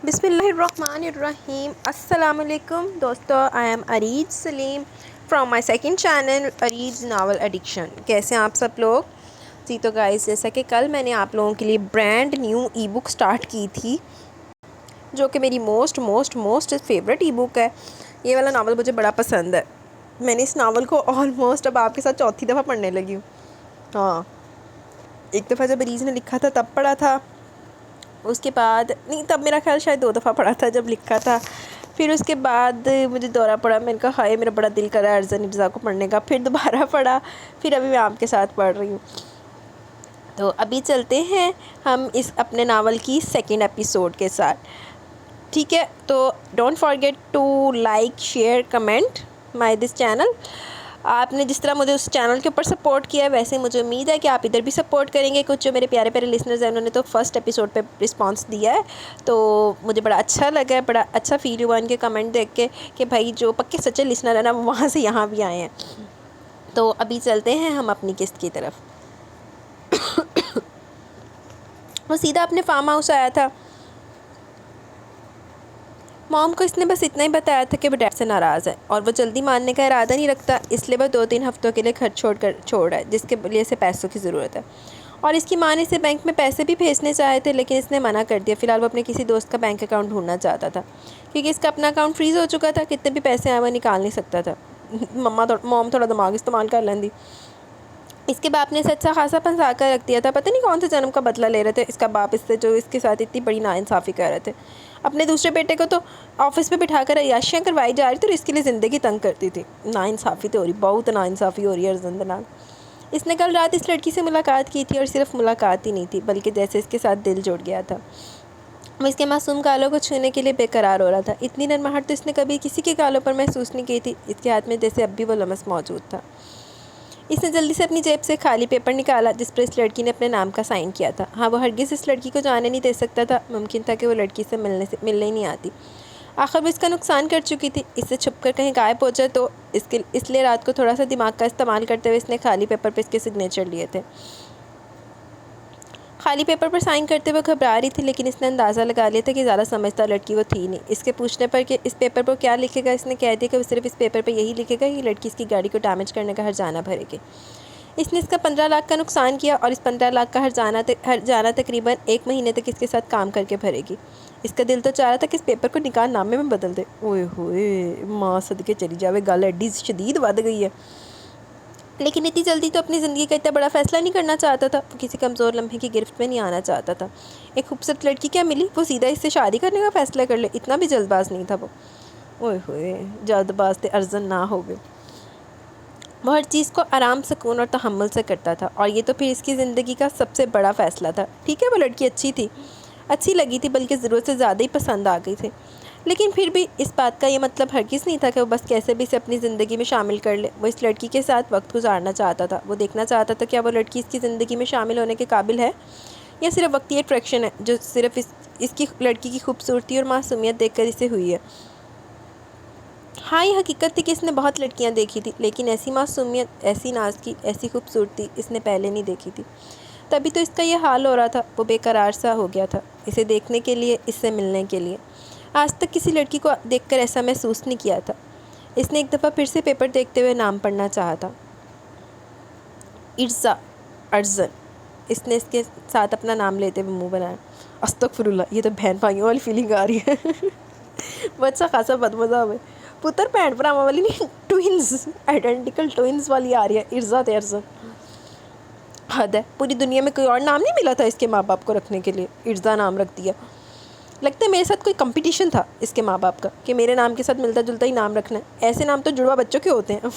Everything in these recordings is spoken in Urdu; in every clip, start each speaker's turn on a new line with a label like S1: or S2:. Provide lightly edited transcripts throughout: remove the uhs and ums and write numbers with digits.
S1: بسم اللہ الرحمن الرحیم۔ السلام علیکم دوستو، I am Areej Saleem from my second channel Areej novel addiction. کیسے ہیں آپ سب لوگ؟ جی تو گائز، جیسا کہ کل میں نے آپ لوگوں کے لیے برانڈ نیو ای بک سٹارٹ کی تھی، جو کہ میری موسٹ فیوریٹ ای بک ہے۔ یہ والا ناول مجھے بڑا پسند ہے۔ میں نے اس ناول کو آلموسٹ اب آپ کے ساتھ چوتھی دفعہ پڑھنے لگی ہوں۔ ہاں، ایک دفعہ جب اریج نے لکھا تھا تب پڑھا تھا، اس کے بعد نہیں، تب میرا خیال شاید 2 دفعہ پڑھا تھا جب لکھا تھا، پھر اس کے بعد مجھے دورہ پڑا، میں نے کہا ہائے میرا بڑا دل کر رہا ہے ارزن مرزا کو پڑھنے کا، پھر دوبارہ پڑھا، پھر ابھی میں آپ کے ساتھ پڑھ رہی ہوں۔ تو ابھی چلتے ہیں ہم اس اپنے ناول کی سیکنڈ ایپیسوڈ کے ساتھ، ٹھیک ہے؟ تو don't forget to like share comment my this channel. آپ نے جس طرح مجھے اس چینل کے اوپر سپورٹ کیا ہے، ویسے مجھے امید ہے کہ آپ ادھر بھی سپورٹ کریں گے۔ کچھ جو میرے پیارے پیارے لسنرز ہیں، انہوں نے تو فرسٹ ایپیسوڈ پہ رسپانس دیا ہے، تو مجھے بڑا اچھا لگا ہے، بڑا اچھا فیل ہوا ان کے کمنٹ دیکھ کے کہ بھائی جو پکے سچے لسنر ہیں نا، وہ وہاں سے یہاں بھی آئے ہیں۔ تو ابھی چلتے ہیں ہم اپنی قسط کی طرف۔ وہ سیدھا اپنے فارم ہاؤس آیا تھا۔ موم کو اس نے بس اتنا ہی بتایا تھا کہ وہ ڈیڈ سے ناراض ہے اور وہ جلدی ماننے کا ارادہ نہیں رکھتا، اس لیے وہ 2-3 ہفتوں کے لیے گھر چھوڑ رہا ہے، جس کے لیے اسے پیسوں کی ضرورت ہے۔ اور اس کی ماں نے اسے بینک میں پیسے بھی بھیجنے چاہے تھے، لیکن اس نے منع کر دیا۔ فی الحال وہ اپنے کسی دوست کا بینک اکاؤنٹ ڈھونڈنا چاہتا تھا، کیونکہ اس کا اپنا اکاؤنٹ فریز ہو چکا تھا، کتنے بھی پیسے آئے وہ نکال نہیں سکتا تھا۔ موم تھوڑا دماغ استعمال کر لیندی۔ اس کے باپ نے اسے اچھا خاصا پھنسا کر رکھ دیا تھا، پتہ نہیں کون سے جنم کا بدلہ لے رہے تھے اس کا باپ اس سے، جو اس کے ساتھ اتنی بڑی ناانصافی کر رہے تھے۔ اپنے دوسرے بیٹے کو تو آفس میں بٹھا کر عیاشیاں کروائی جا رہی تھی اور اس کے لیے زندگی تنگ کرتی تھی۔ ناانصافی تو ہو رہی، بہت ناانصافی ہو رہی ہے ارزن دنال۔ اس نے کل رات اس لڑکی سے ملاقات کی تھی، اور صرف ملاقات ہی نہیں تھی بلکہ جیسے اس کے ساتھ دل جڑ گیا تھا۔ وہ اس کے معصوم گالوں کو چھونے کے لیے بے قرار ہو رہا تھا۔ اتنی نرماہٹ تو اس نے کبھی کسی کے گالوں پر محسوس نہیں کی تھی۔ اس کے ہاتھ میں جیسے اب بھی وہ لمس موجود تھا۔ اس نے جلدی سے اپنی جیب سے خالی پیپر نکالا جس پر اس لڑکی نے اپنے نام کا سائن کیا تھا۔ ہاں، وہ ہرگز اس لڑکی کو جانے نہیں دے سکتا تھا، ممکن تھا کہ وہ لڑکی سے ملنے ہی نہیں آتی۔ آخر وہ اس کا نقصان کر چکی تھی، اس سے چھپ کر کہیں غائب ہو جائے تو اس لیے رات کو تھوڑا سا دماغ کا استعمال کرتے ہوئے اس نے خالی پیپر پر اس کے سگنیچر لیے تھے۔ خالی پیپر پر سائن کرتے ہوئے گھبرا رہی تھی، لیکن اس نے اندازہ لگا لیا تھا کہ زیادہ سمجھدار لڑکی وہ تھی نہیں۔ اس کے پوچھنے پر کہ اس پیپر پر کیا لکھے گا، اس نے کہہ دیا کہ وہ صرف اس پیپر پہ یہی لکھے گا کہ لڑکی اس کی گاڑی کو ڈیمیج کرنے کا ہرجانہ بھرے گی۔ اس نے اس کا 15 لاکھ کا نقصان کیا اور اس 15 لاکھ کا ہرجانہ تقریباً 1 مہینے تک اس کے ساتھ کام کر کے بھرے گی۔ اس کا دل تو چاہ رہا تھا کہ اس پیپر کو نکاح نامے میں بدل دے۔ اوئے ہوئے، ماں صدقے چلی جاوے، گل ایڈی شدید ود گئی ہے۔ لیکن اتنی جلدی تو اپنی زندگی کا اتنا بڑا فیصلہ نہیں کرنا چاہتا تھا، وہ کسی کمزور لمحے کی گرفت میں نہیں آنا چاہتا تھا۔ ایک خوبصورت لڑکی کیا ملی، وہ سیدھا اس سے شادی کرنے کا فیصلہ کر لے، اتنا بھی جلد باز نہیں تھا وہ۔ اوئے ہوئے، جلد باز تے ارزن نہ ہوگے۔ وہ ہر چیز کو آرام، سکون اور تحمل سے کرتا تھا، اور یہ تو پھر اس کی زندگی کا سب سے بڑا فیصلہ تھا۔ ٹھیک ہے، وہ لڑکی اچھی لگی تھی، بلکہ ضرورت سے زیادہ ہی پسند آ گئی تھی، لیکن پھر بھی اس بات کا یہ مطلب ہرگز نہیں تھا کہ وہ بس کیسے بھی اسے اپنی زندگی میں شامل کر لے۔ وہ اس لڑکی کے ساتھ وقت گزارنا چاہتا تھا، وہ دیکھنا چاہتا تھا کیا وہ لڑکی اس کی زندگی میں شامل ہونے کے قابل ہے، یا صرف وقتی اٹریکشن ہے جو صرف اس کی لڑکی کی خوبصورتی اور معصومیت دیکھ کر اسے ہوئی ہے۔ ہاں، یہ حقیقت تھی کہ اس نے بہت لڑکیاں دیکھی تھی، لیکن ایسی معصومیت، ایسی نازکی، ایسی خوبصورتی اس نے پہلے نہیں دیکھی تھی۔ تبھی تو اس کا یہ حال ہو رہا تھا، وہ بے قرار سا ہو گیا تھا، اسے دیکھنے کے لیے، اس سے ملنے کے لیے۔ آج تک کسی لڑکی کو دیکھ کر ایسا محسوس نہیں کیا تھا۔ اس نے ایک دفعہ پھر سے پیپر دیکھتے ہوئے نام پڑھنا چاہا تھا، ارزن۔ اس نے اس کے ساتھ اپنا نام لیتے ہوئے منہ بنایا۔ استغفراللہ، یہ تو بہن بھائیوں والی فیلنگ آ رہی ہے۔ وہ اچھا خاصا بدمزہ ہوئے، پتر بھین بھراواں والی نہیں، ٹوئنز، آئیڈینٹیکل ٹوئنز والی آ رہی ہے، ارزا تے ارزن۔ حد ہے، پوری دنیا میں کوئی اور نام نہیں ملا تھا اس کے ماں باپ کو رکھنے کے لیے، ارزا نام رکھ دیا۔ لگتا ہے میرے ساتھ کوئی کمپٹیشن تھا اس کے ماں باپ کا کہ میرے نام کے ساتھ ملتا جلتا ہی نام رکھنا ہے، ایسے نام تو جڑوا بچوں کے ہوتے ہیں۔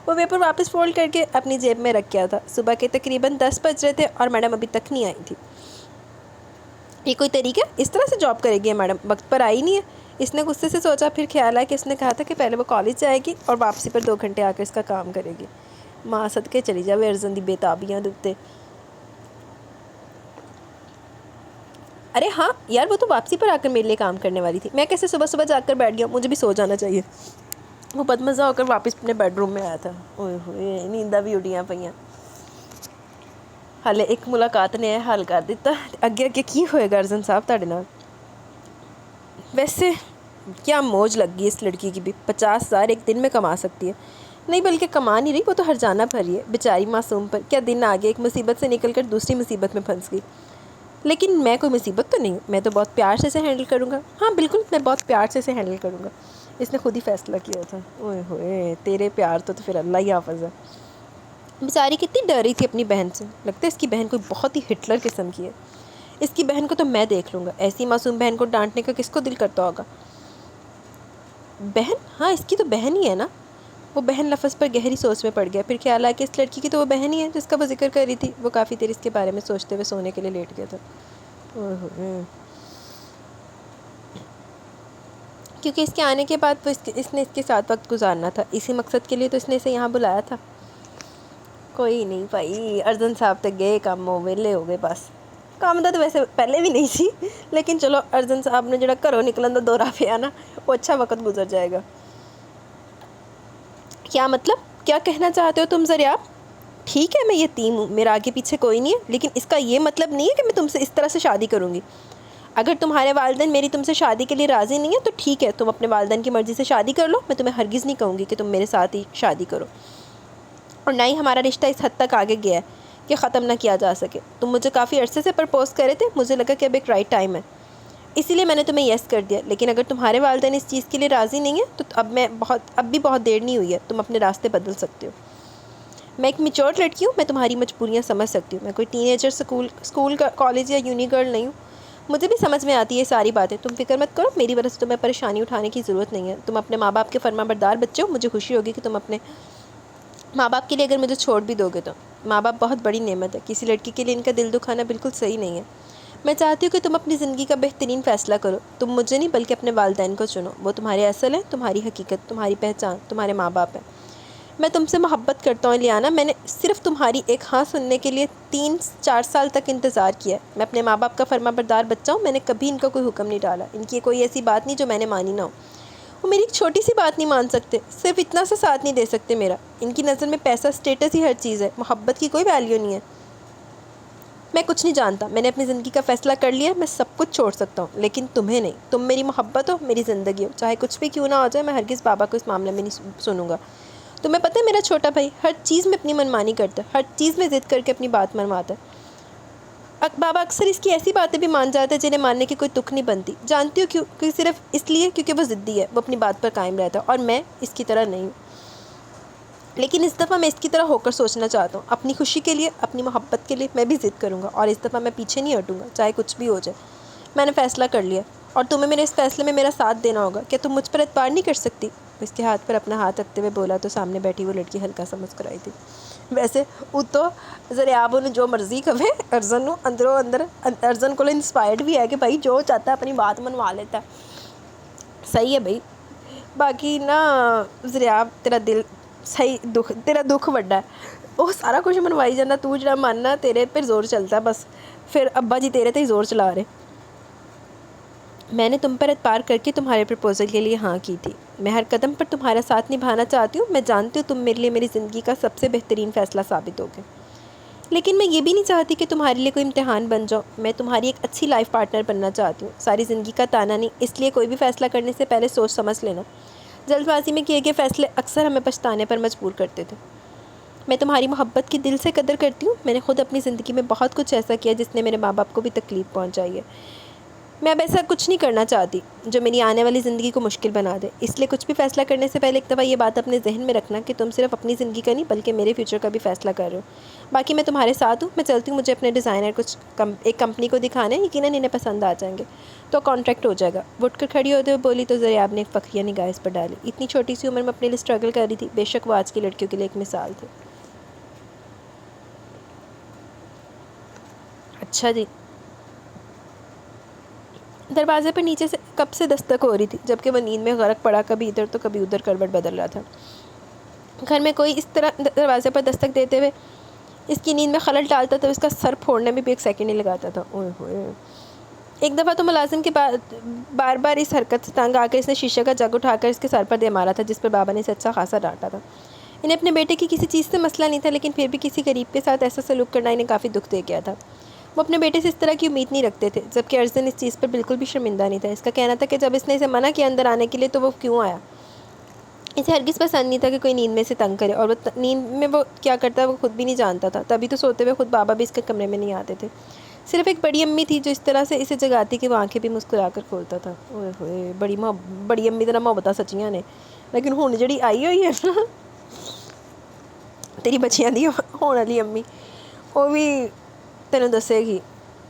S1: وہ پیپر واپس فولڈ کر کے اپنی جیب میں رکھ گیا تھا۔ صبح کے تقریباً 10 بج رہے تھے اور میڈم ابھی تک نہیں آئی تھی۔ یہ کوئی طریقہ ہے؟ اس طرح سے جاب کرے گی میڈم، وقت پر آئی نہیں ہے۔ اس نے غصے سے سوچا، پھر خیال آیا کہ اس نے کہا تھا کہ پہلے وہ کالج جائے گی اور واپسی پر 2 گھنٹے آ کر اس کا کام کرے گی۔ ماں صدقے چلی جاوے ارزن دی بے تابیاں دے۔ ارے ہاں یار، وہ تو واپسی پر آ کر میرے لیے کام کرنے والی تھی، میں کیسے صبح صبح جا کر بیٹھ گیا، مجھے بھی سو جانا چاہیے۔ وہ بدمزہ ہو کر واپس اپنے بیڈ روم میں آیا تھا۔ اوئے ہوئے، نینداں بھی اڈیاں پئیاں۔ ہلے ایک ملاقات نے حل کر دیتا، اگے کی ہوئے گا ارزن صاحب تہاڈے نال؟ ویسے کیا موج لگ گئی اس لڑکی کی بھی، 50,000 ایک دن میں کما سکتی ہے، نہیں بلکہ کما نہیں رہی، وہ تو ہر جانا بھری ہے بیچاری معصوم پر، کیا دن آگے ایک مصیبت سے نکل کر دوسری مصیبت میں پھنس گئی۔ لیکن میں کوئی مصیبت تو نہیں ہوں، میں تو بہت پیار سے اسے ہینڈل کروں گا، ہاں بالکل میں بہت پیار سے اسے ہینڈل کروں گا۔ اس نے خود ہی فیصلہ کیا تھا، اوئے ہوئے تیرے پیار تو پھر اللہ ہی حافظ ہے۔ بیچاری کتنی ڈر رہی تھی اپنی بہن سے، لگتا ہے اس کی بہن کوئی بہت ہی ہٹلر قسم کی ہے۔ اس کی بہن کو تو میں دیکھ لوں گا، ایسی معصوم بہن کو ڈانٹنے کا کس کو دل کرتا ہوگا۔ بہن؟ ہاں اس کی تو بہن ہی ہے نا۔ وہ بہن لفظ پر گہری سوچ میں پڑ گیا، پھر خیال آیا کہ اس لڑکی کی تو وہ بہن ہی ہے جس کا وہ ذکر کر رہی تھی۔ وہ کافی دیر اس کے بارے میں سوچتے ہوئے سونے کے لیے لیٹ گیا تھا۔ کیونکہ اس کے آنے کے بعد وہ اس نے اس کے ساتھ وقت گزارنا تھا، اسی مقصد کے لیے تو اس نے اسے یہاں بلایا تھا۔ کوئی نہیں بھائی، ارجن صاحب تک گئے کام ہو ویلے ہو گئے بس۔ کام تو ویسے پہلے بھی نہیں سی، لیکن چلو ارجن صاحب نے جڑا گھروں نکلن دا دورہ پیا نا، وہ اچھا وقت گزر جائے گا۔ کیا مطلب؟ کیا کہنا چاہتے ہو تم ضریاب؟ ٹھیک ہے میں یتیم ہوں، میرا آگے پیچھے کوئی نہیں ہے، لیکن اس کا یہ مطلب نہیں ہے کہ میں تم سے اس طرح سے شادی کروں گی۔ اگر تمہارے والدین میری تم سے شادی کے لیے راضی نہیں ہے تو ٹھیک ہے، تم اپنے والدین کی مرضی سے شادی کر لو، میں تمہیں ہرگز نہیں کہوں گی کہ تم میرے ساتھ ہی شادی کرو، اور نہ ہی ہمارا رشتہ اس حد تک آگے گیا ہے کہ ختم نہ کیا جا سکے۔ تم مجھے کافی عرصے سے پرپوز کرے تھے، مجھے لگا کہ اب ایک رائٹ ٹائم ہے، اسی لیے میں نے تمہیں یس کر دیا، لیکن اگر تمہارے والدین اس چیز کے لیے راضی نہیں ہیں تو اب بھی بہت دیر نہیں ہوئی ہے، تم اپنے راستے بدل سکتے ہو۔ میں ایک میچور لڑکی ہوں، میں تمہاری مجبوریاں سمجھ سکتی ہوں، میں کوئی ٹین ایجر اسکول کالج یا یونی گرل نہیں ہوں، مجھے بھی سمجھ میں آتی ہے یہ ساری باتیں۔ تم فکر مت کرو، میری وجہ سے تمہیں پریشانی اٹھانے کی ضرورت نہیں ہے، تم اپنے ماں باپ کے فرما بردار بچے ہو، مجھے خوشی ہوگی کہ تم اپنے ماں باپ کے لیے اگر مجھے چھوڑ بھی دو گے تو۔ ماں باپ بہت بڑی نعمت ہے، کسی لڑکی کے لیے ان کا دل دکھانا بالکل صحیح نہیں ہے۔ میں چاہتی ہوں کہ تم اپنی زندگی کا بہترین فیصلہ کرو، تم مجھے نہیں بلکہ اپنے والدین کو چنو، وہ تمہارے اصل ہیں، تمہاری حقیقت، تمہاری پہچان، تمہارے ماں باپ ہیں۔ میں تم سے محبت کرتا ہوں لیانا، میں نے صرف تمہاری ایک ہاں سننے کے لیے 3-4 سال تک انتظار کیا ہے۔ میں اپنے ماں باپ کا فرما بردار بچہ ہوں، میں نے کبھی ان کا کوئی حکم نہیں ڈالا، ان کی کوئی ایسی بات نہیں جو میں نے مانی نہ ہو۔ وہ میری ایک چھوٹی سی بات نہیں مان سکتے، صرف اتنا سا ساتھ نہیں دے سکتے میرا۔ ان کی نظر میں پیسہ اسٹیٹس ہی ہر چیز ہے، محبت کی کوئی ویلیو نہیں ہے۔ میں کچھ نہیں جانتا، میں نے اپنی زندگی کا فیصلہ کر لیا، میں سب کچھ چھوڑ سکتا ہوں، لیکن تمہیں نہیں۔ تم میری محبت ہو، میری زندگی ہو، چاہے کچھ بھی کیوں نہ ہو جائے، میں ہرگز بابا کو اس معاملے میں نہیں سنوں گا۔ تمہیں پتہ ہے میرا چھوٹا بھائی ہر چیز میں اپنی منمانی کرتا ہے، ہر چیز میں ضد کر کے اپنی بات منواتا ہے۔ بابا اکثر اس کی ایسی باتیں بھی مان جاتا ہے جنہیں ماننے کی کوئی تک نہیں بنتی۔ جانتی ہو کیوں؟ کیونکہ صرف اس لیے کیونکہ وہ ضدی ہے، وہ اپنی بات پر قائم رہتا ہے، اور میں اس کی طرح نہیں ہوں۔ لیکن اس دفعہ میں اس کی طرح ہو کر سوچنا چاہتا ہوں، اپنی خوشی کے لیے، اپنی محبت کے لیے میں بھی ضد کروں گا، اور اس دفعہ میں پیچھے نہیں ہٹوں گا، چاہے کچھ بھی ہو جائے۔ میں نے فیصلہ کر لیا، اور تمہیں میرے اس فیصلے میں میرا ساتھ دینا ہوگا۔ کیا تم مجھ پر اعتبار نہیں کر سکتی؟ اس کے ہاتھ پر اپنا ہاتھ رکھتے ہوئے بولا تو سامنے بیٹھی وہ لڑکی ہلکا سا مسکرائی تھی۔ ویسے وہ تو ذریعہ نے جو مرضی کہے، ارجن اندروں اندر ارجن کو انسپائرڈ بھی ہے کہ بھائی جو چاہتا ہے اپنی بات منوا لیتا ہے۔ صحیح ہے بھائی، باقی نا ذریعہ تیرا دل صحیح، تیرا دکھ وڈا ہے، وہ سارا کچھ منوائی جانا، تو جڑا ماننا تیرے پہ زور چلتا ہے بس، پھر ابا جی تیرے تے ہی زور چلا رہے۔ میں نے تم پر اعتبار کر کے تمہارے پرپوزل کے لیے ہاں کی تھی، میں ہر قدم پر تمہارا ساتھ نبھانا چاہتی ہوں، میں جانتی ہوں تم میرے لیے میری زندگی کا سب سے بہترین فیصلہ ثابت ہوگے، لیکن میں یہ بھی نہیں چاہتی کہ تمہارے لیے کوئی امتحان بن جاؤ، میں تمہاری ایک اچھی لائف پارٹنر بننا چاہتی ہوں، ساری زندگی کا تانا نہیں، اس لیے کوئی بھی فیصلہ کرنے سے پہلے سوچ سمجھ لینا۔ جلد بازی میں کیے گئے فیصلے اکثر ہمیں پچھتانے پر مجبور کرتے تھے۔ میں تمہاری محبت کی دل سے قدر کرتی ہوں، میں نے خود اپنی زندگی میں بہت کچھ ایسا کیا جس نے میرے ماں باپ کو بھی تکلیف پہنچائی ہے، میں اب ایسا کچھ نہیں کرنا چاہتی جو میری آنے والی زندگی کو مشکل بنا دے، اس لیے کچھ بھی فیصلہ کرنے سے پہلے ایک دفعہ یہ بات اپنے ذہن میں رکھنا کہ تم صرف اپنی زندگی کا نہیں بلکہ میرے فیوچر کا بھی فیصلہ کر رہے ہو۔ باقی میں تمہارے ساتھ ہوں، میں چلتی ہوں، مجھے اپنے ڈیزائنر ایک کمپنی کو دکھانا ہے، یقیناً انہیں پسند آ جائیں گے تو کانٹریکٹ ہو جائے گا۔ اٹھ کر کھڑی ہوتے ہوئے بولی تو ذریعہ نے ایک فخریہ نگاہ اس پر ڈالی، اتنی چھوٹی سی عمر میں اپنے لیے اسٹرگل کر رہی تھی، بے شک وہ آج کی لڑکیوں کے لیے ایک مثال تھی۔ اچھا جی۔ دروازے پر نیچے سے کب سے دستک ہو رہی تھی، جبکہ وہ نیند میں غرق پڑا، کبھی ادھر تو کبھی ادھر کروٹ بدل رہا تھا۔ گھر میں کوئی اس طرح دروازے پر دستک دیتے ہوئے اس کی نیند میں خلل ڈالتا تو اس کا سر پھوڑنے میں بھی ایک سیکنڈ نہیں لگاتا تھا۔ اوئے ہوئے، ایک دفعہ تو ملازم کے بار بار اس حرکت سے تنگ آ کر اس نے شیشے کا جگ اٹھا کر اس کے سر پر دے مارا تھا، جس پر بابا نے اسے اچھا خاصا ڈانٹا تھا۔ انہیں اپنے بیٹے کی کسی چیز سے مسئلہ نہیں تھا، لیکن پھر بھی کسی غریب کے ساتھ ایسا سلوک کرنا انہیں کافی دکھ دے گیا تھا۔ وہ اپنے بیٹے سے اس طرح کی امید نہیں رکھتے تھے، جبکہ ارزن اس چیز پر بالکل بھی شرمندہ نہیں تھا۔ اس کا کہنا تھا کہ جب اس نے اسے منع کیا اندر آنے کے لیے تو وہ کیوں آیا۔ اسے ہرگز پسند نہیں تھا کہ کوئی نیند میں سے تنگ کرے، اور وہ نیند میں وہ کیا کرتا وہ خود بھی نہیں جانتا تھا۔ تبھی تو سوتے ہوئے خود بابا بھی اس کے کمرے میں نہیں آتے تھے، صرف ایک بڑی امی تھی جو اس طرح سے اسے جگاتی کہ وہ آنکھیں بھی مسکرا کر کھولتا تھا۔ اوئے ہوئے، بڑی امی طرح محبتاں سچیاں نے، لیکن ہن جڑی آئی ہوئی ہے نا تیری بچیاں دی ہون والی امی، وہ بھی تینوں دسے گی۔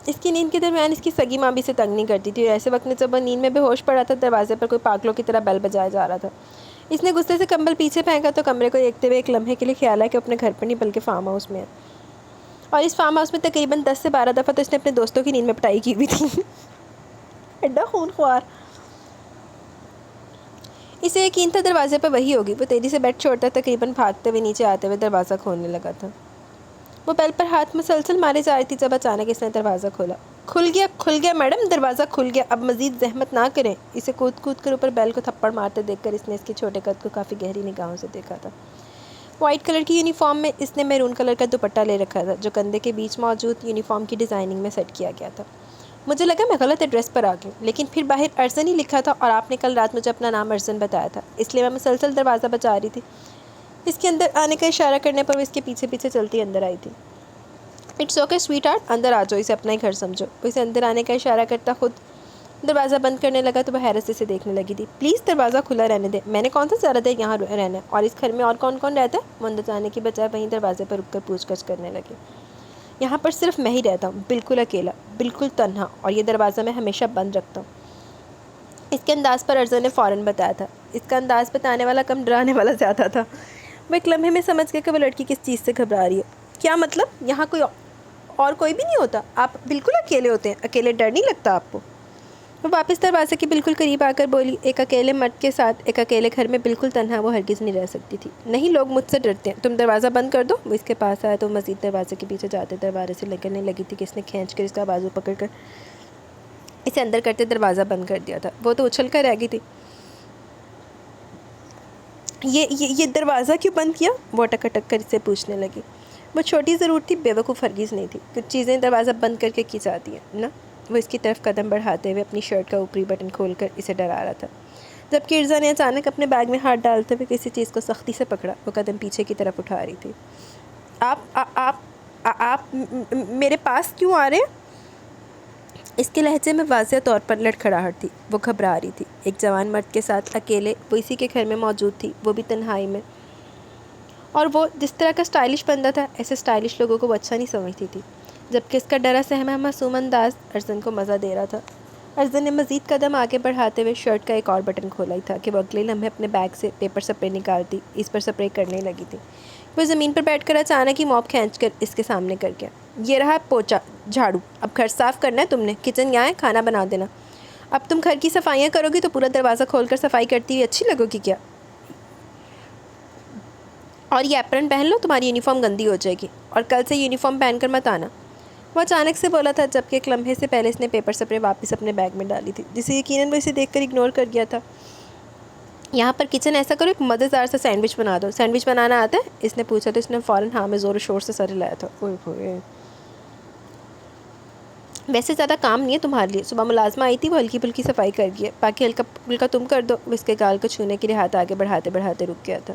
S1: اس کی نیند کے درمیان اس کی سگی ماں بھی اسے تنگ نہیں کرتی تھی، اور ایسے وقت میں جب وہ نیند میں بے ہوش پڑا تھا دروازے پر کوئی پاگلوں کی طرح بیل بجایا جا رہا تھا۔ اس نے غصے سے کمبل پیچھے پھینکا تو کمرے کو دیکھتے ہوئے ایک لمحے کے لیے خیال ہے کہ اپنے گھر پر نہیں بلکہ فارم ہاؤس میں ہے، اور اس فارم ہاؤس میں تقریباً 10 سے 12 دفعہ تو اس نے اپنے دوستوں کی نیند میں پٹائی کی ہوئی تھی۔ ایڈا خون خوار۔ اسے یقین تھا دروازے پر وہی ہوگی۔ وہ تیزی سے بیٹھ چھوڑتا تقریباً بھاگتے ہوئے نیچے آتے ہوئے دروازہ کھولنے لگا تھا۔ وہ بیل پر ہاتھ مسلسل مارے جا رہی تھی جب اچانک اس نے دروازہ کھولا۔ کھل گیا میڈم، دروازہ کھل گیا، اب مزید زحمت نہ کریں۔ اسے کود کر اوپر بیل کو تھپڑ مارتے دیکھ کر اس نے اس کے چھوٹے قد کو کافی گہری نگاہوں سے دیکھا تھا۔ وائٹ کلر کی یونیفارم میں اس نے میرون کلر کا دوپٹہ لے رکھا تھا جو کندھے کے بیچ موجود یونیفارم کی ڈیزائننگ میں سیٹ کیا گیا تھا۔ مجھے لگا میں غلط ایڈریس پر آ گئی، لیکن پھر باہر ارزن ہی لکھا تھا، اور آپ نے کل رات مجھے اپنا نام ارزن بتایا تھا، اس لیے میں مسلسل دروازہ بجا رہی تھی۔ اس کے اندر آنے کا اشارہ کرنے پر وہ اس کے پیچھے پیچھے چلتی اندر آئی تھی۔ اٹس اوکے سویٹ ہارٹ، اندر آ جاؤ، اسے اپنا ہی گھر سمجھو۔ وہ اسے اندر آنے کا اشارہ کرتا خود دروازہ بند کرنے لگا تو وہ حیرت سے اسے دیکھنے لگی تھی۔ پلیز دروازہ کھلا رہنے دے، میں نے کون سا زیادہ دیر یہاں رہنا ہے، اور اس گھر میں اور کون کون رہتا ہے؟ وہ اندر جانے کی بجائے وہیں دروازے پر رک کر پوچھ گچھ کرنے لگی۔ یہاں پر صرف میں ہی رہتا ہوں، بالکل اکیلا، بالکل تنہا، اور یہ دروازہ میں ہمیشہ بند رکھتا ہوں۔ اس کے انداز پر ارزن نے فوراً بتایا تھا۔ اس کا انداز بتانے والا کم ڈرانے والا زیادہ تھا۔ وہ ایک لمحے میں سمجھ گیا کہ وہ لڑکی کس چیز سے گھبرا رہی ہے۔ کیا مطلب؟ یہاں کوئی بھی نہیں ہوتا؟ آپ بالکل اکیلے ہوتے ہیں؟ اکیلے ڈر نہیں لگتا آپ کو؟ وہ واپس دروازے کے بالکل قریب آ کر بولی، ایک اکیلے مرد کے ساتھ ایک اکیلے گھر میں بالکل تنہا وہ ہرگز نہیں رہ سکتی تھی۔ نہیں، لوگ مجھ سے ڈرتے ہیں، تم دروازہ بند کر دو۔ وہ اس کے پاس آیا تو مزید دروازے کے پیچھے جاتے دروازے سے نکلنے لگی تھی کہ اس نے کھینچ کر اس کا بازو پکڑ کر اسے اندر کرتے دروازہ بند کر دیا تھا۔ وہ تو اچھل کر رہ گئی تھی۔ یہ دروازہ کیوں بند کیا؟ وہ اٹک اٹک کر اسے پوچھنے لگی۔ وہ چھوٹی ضرور تھی، بے وقوف ہرگز نہیں تھی۔ کچھ چیزیں دروازہ بند کر کے کی جاتی ہیں نا۔ وہ اس کی طرف قدم بڑھاتے ہوئے اپنی شرٹ کا اوپری بٹن کھول کر اسے ڈرا رہا تھا، جبکہ ارزا نے اچانک اپنے بیگ میں ہاتھ ڈالتے ہوئے کسی چیز کو سختی سے پکڑا۔ وہ قدم پیچھے کی طرف اٹھا رہی تھی۔ آپ میرے پاس کیوں آ رہے ہیں؟ اس کے لہجے میں واضح طور پر لڑکھڑاہٹ تھی۔ وہ گھبرا رہی تھی۔ ایک جوان مرد کے ساتھ اکیلے، وہ اسی کے گھر میں موجود تھی، وہ بھی تنہائی میں، اور وہ جس طرح کا اسٹائلش بندہ تھا، ایسے اسٹائلش لوگوں کو وہ اچھا نہیں سمجھتی تھی، جبکہ اس کا ڈرا سہما معصوم انداز ارزن کو مزہ دے رہا تھا۔ ارزن نے مزید قدم آگے بڑھاتے ہوئے شرٹ کا ایک اور بٹن کھولا ہی تھا کہ وہ اگلے لمحے اپنے بیگ سے پیپر سپرے نکالتی اس پر سپرے کرنے لگی تھی۔ وہ زمین پر بیٹھ کر اچانک ہی موپ کھینچ کر اس کے سامنے کر گیا۔ یہ رہا پوچا جھاڑو، اب گھر صاف کرنا ہے تم نے، کچن یہاں ہے، کھانا بنا دینا۔ اب تم گھر کی صفائیاں کرو گی تو پورا دروازہ کھول کر صفائی کرتی ہوئی اچھی لگو گی کیا؟ اور یہ ایپرن پہن لو، تمہاری یونیفارم گندی ہو جائے گی، اور کل سے یونیفارم پہن کر مت آنا۔ وہ اچانک سے بولا تھا، جبکہ ایک لمحے سے پہلے اس نے پیپر سپرے واپس اپنے بیگ میں ڈالی تھی، جسے یقیناً وہ اسے دیکھ کر اگنور کر گیا تھا۔ یہاں پر کچن ایسا کرو، ایک مزیدار سا سینڈوچ بنا دو۔ سینڈوچ بنانا آتا ہے؟ اس نے پوچھا تو اس نے فوراً ہاں میں زور و شور سے سر ہلایا تھا۔ اوئے ہوئے، ویسے زیادہ کام نہیں ہے تمہارے لیے، صبح ملازمہ آئی تھی، وہ ہلکی پھلکی صفائی کر گئی ہے، باقی ہلکا پھلکا تم کر دو۔ وہ اس کے گال کو چھونے کے لیے ہاتھ آگے بڑھاتے بڑھاتے رک گیا تھا۔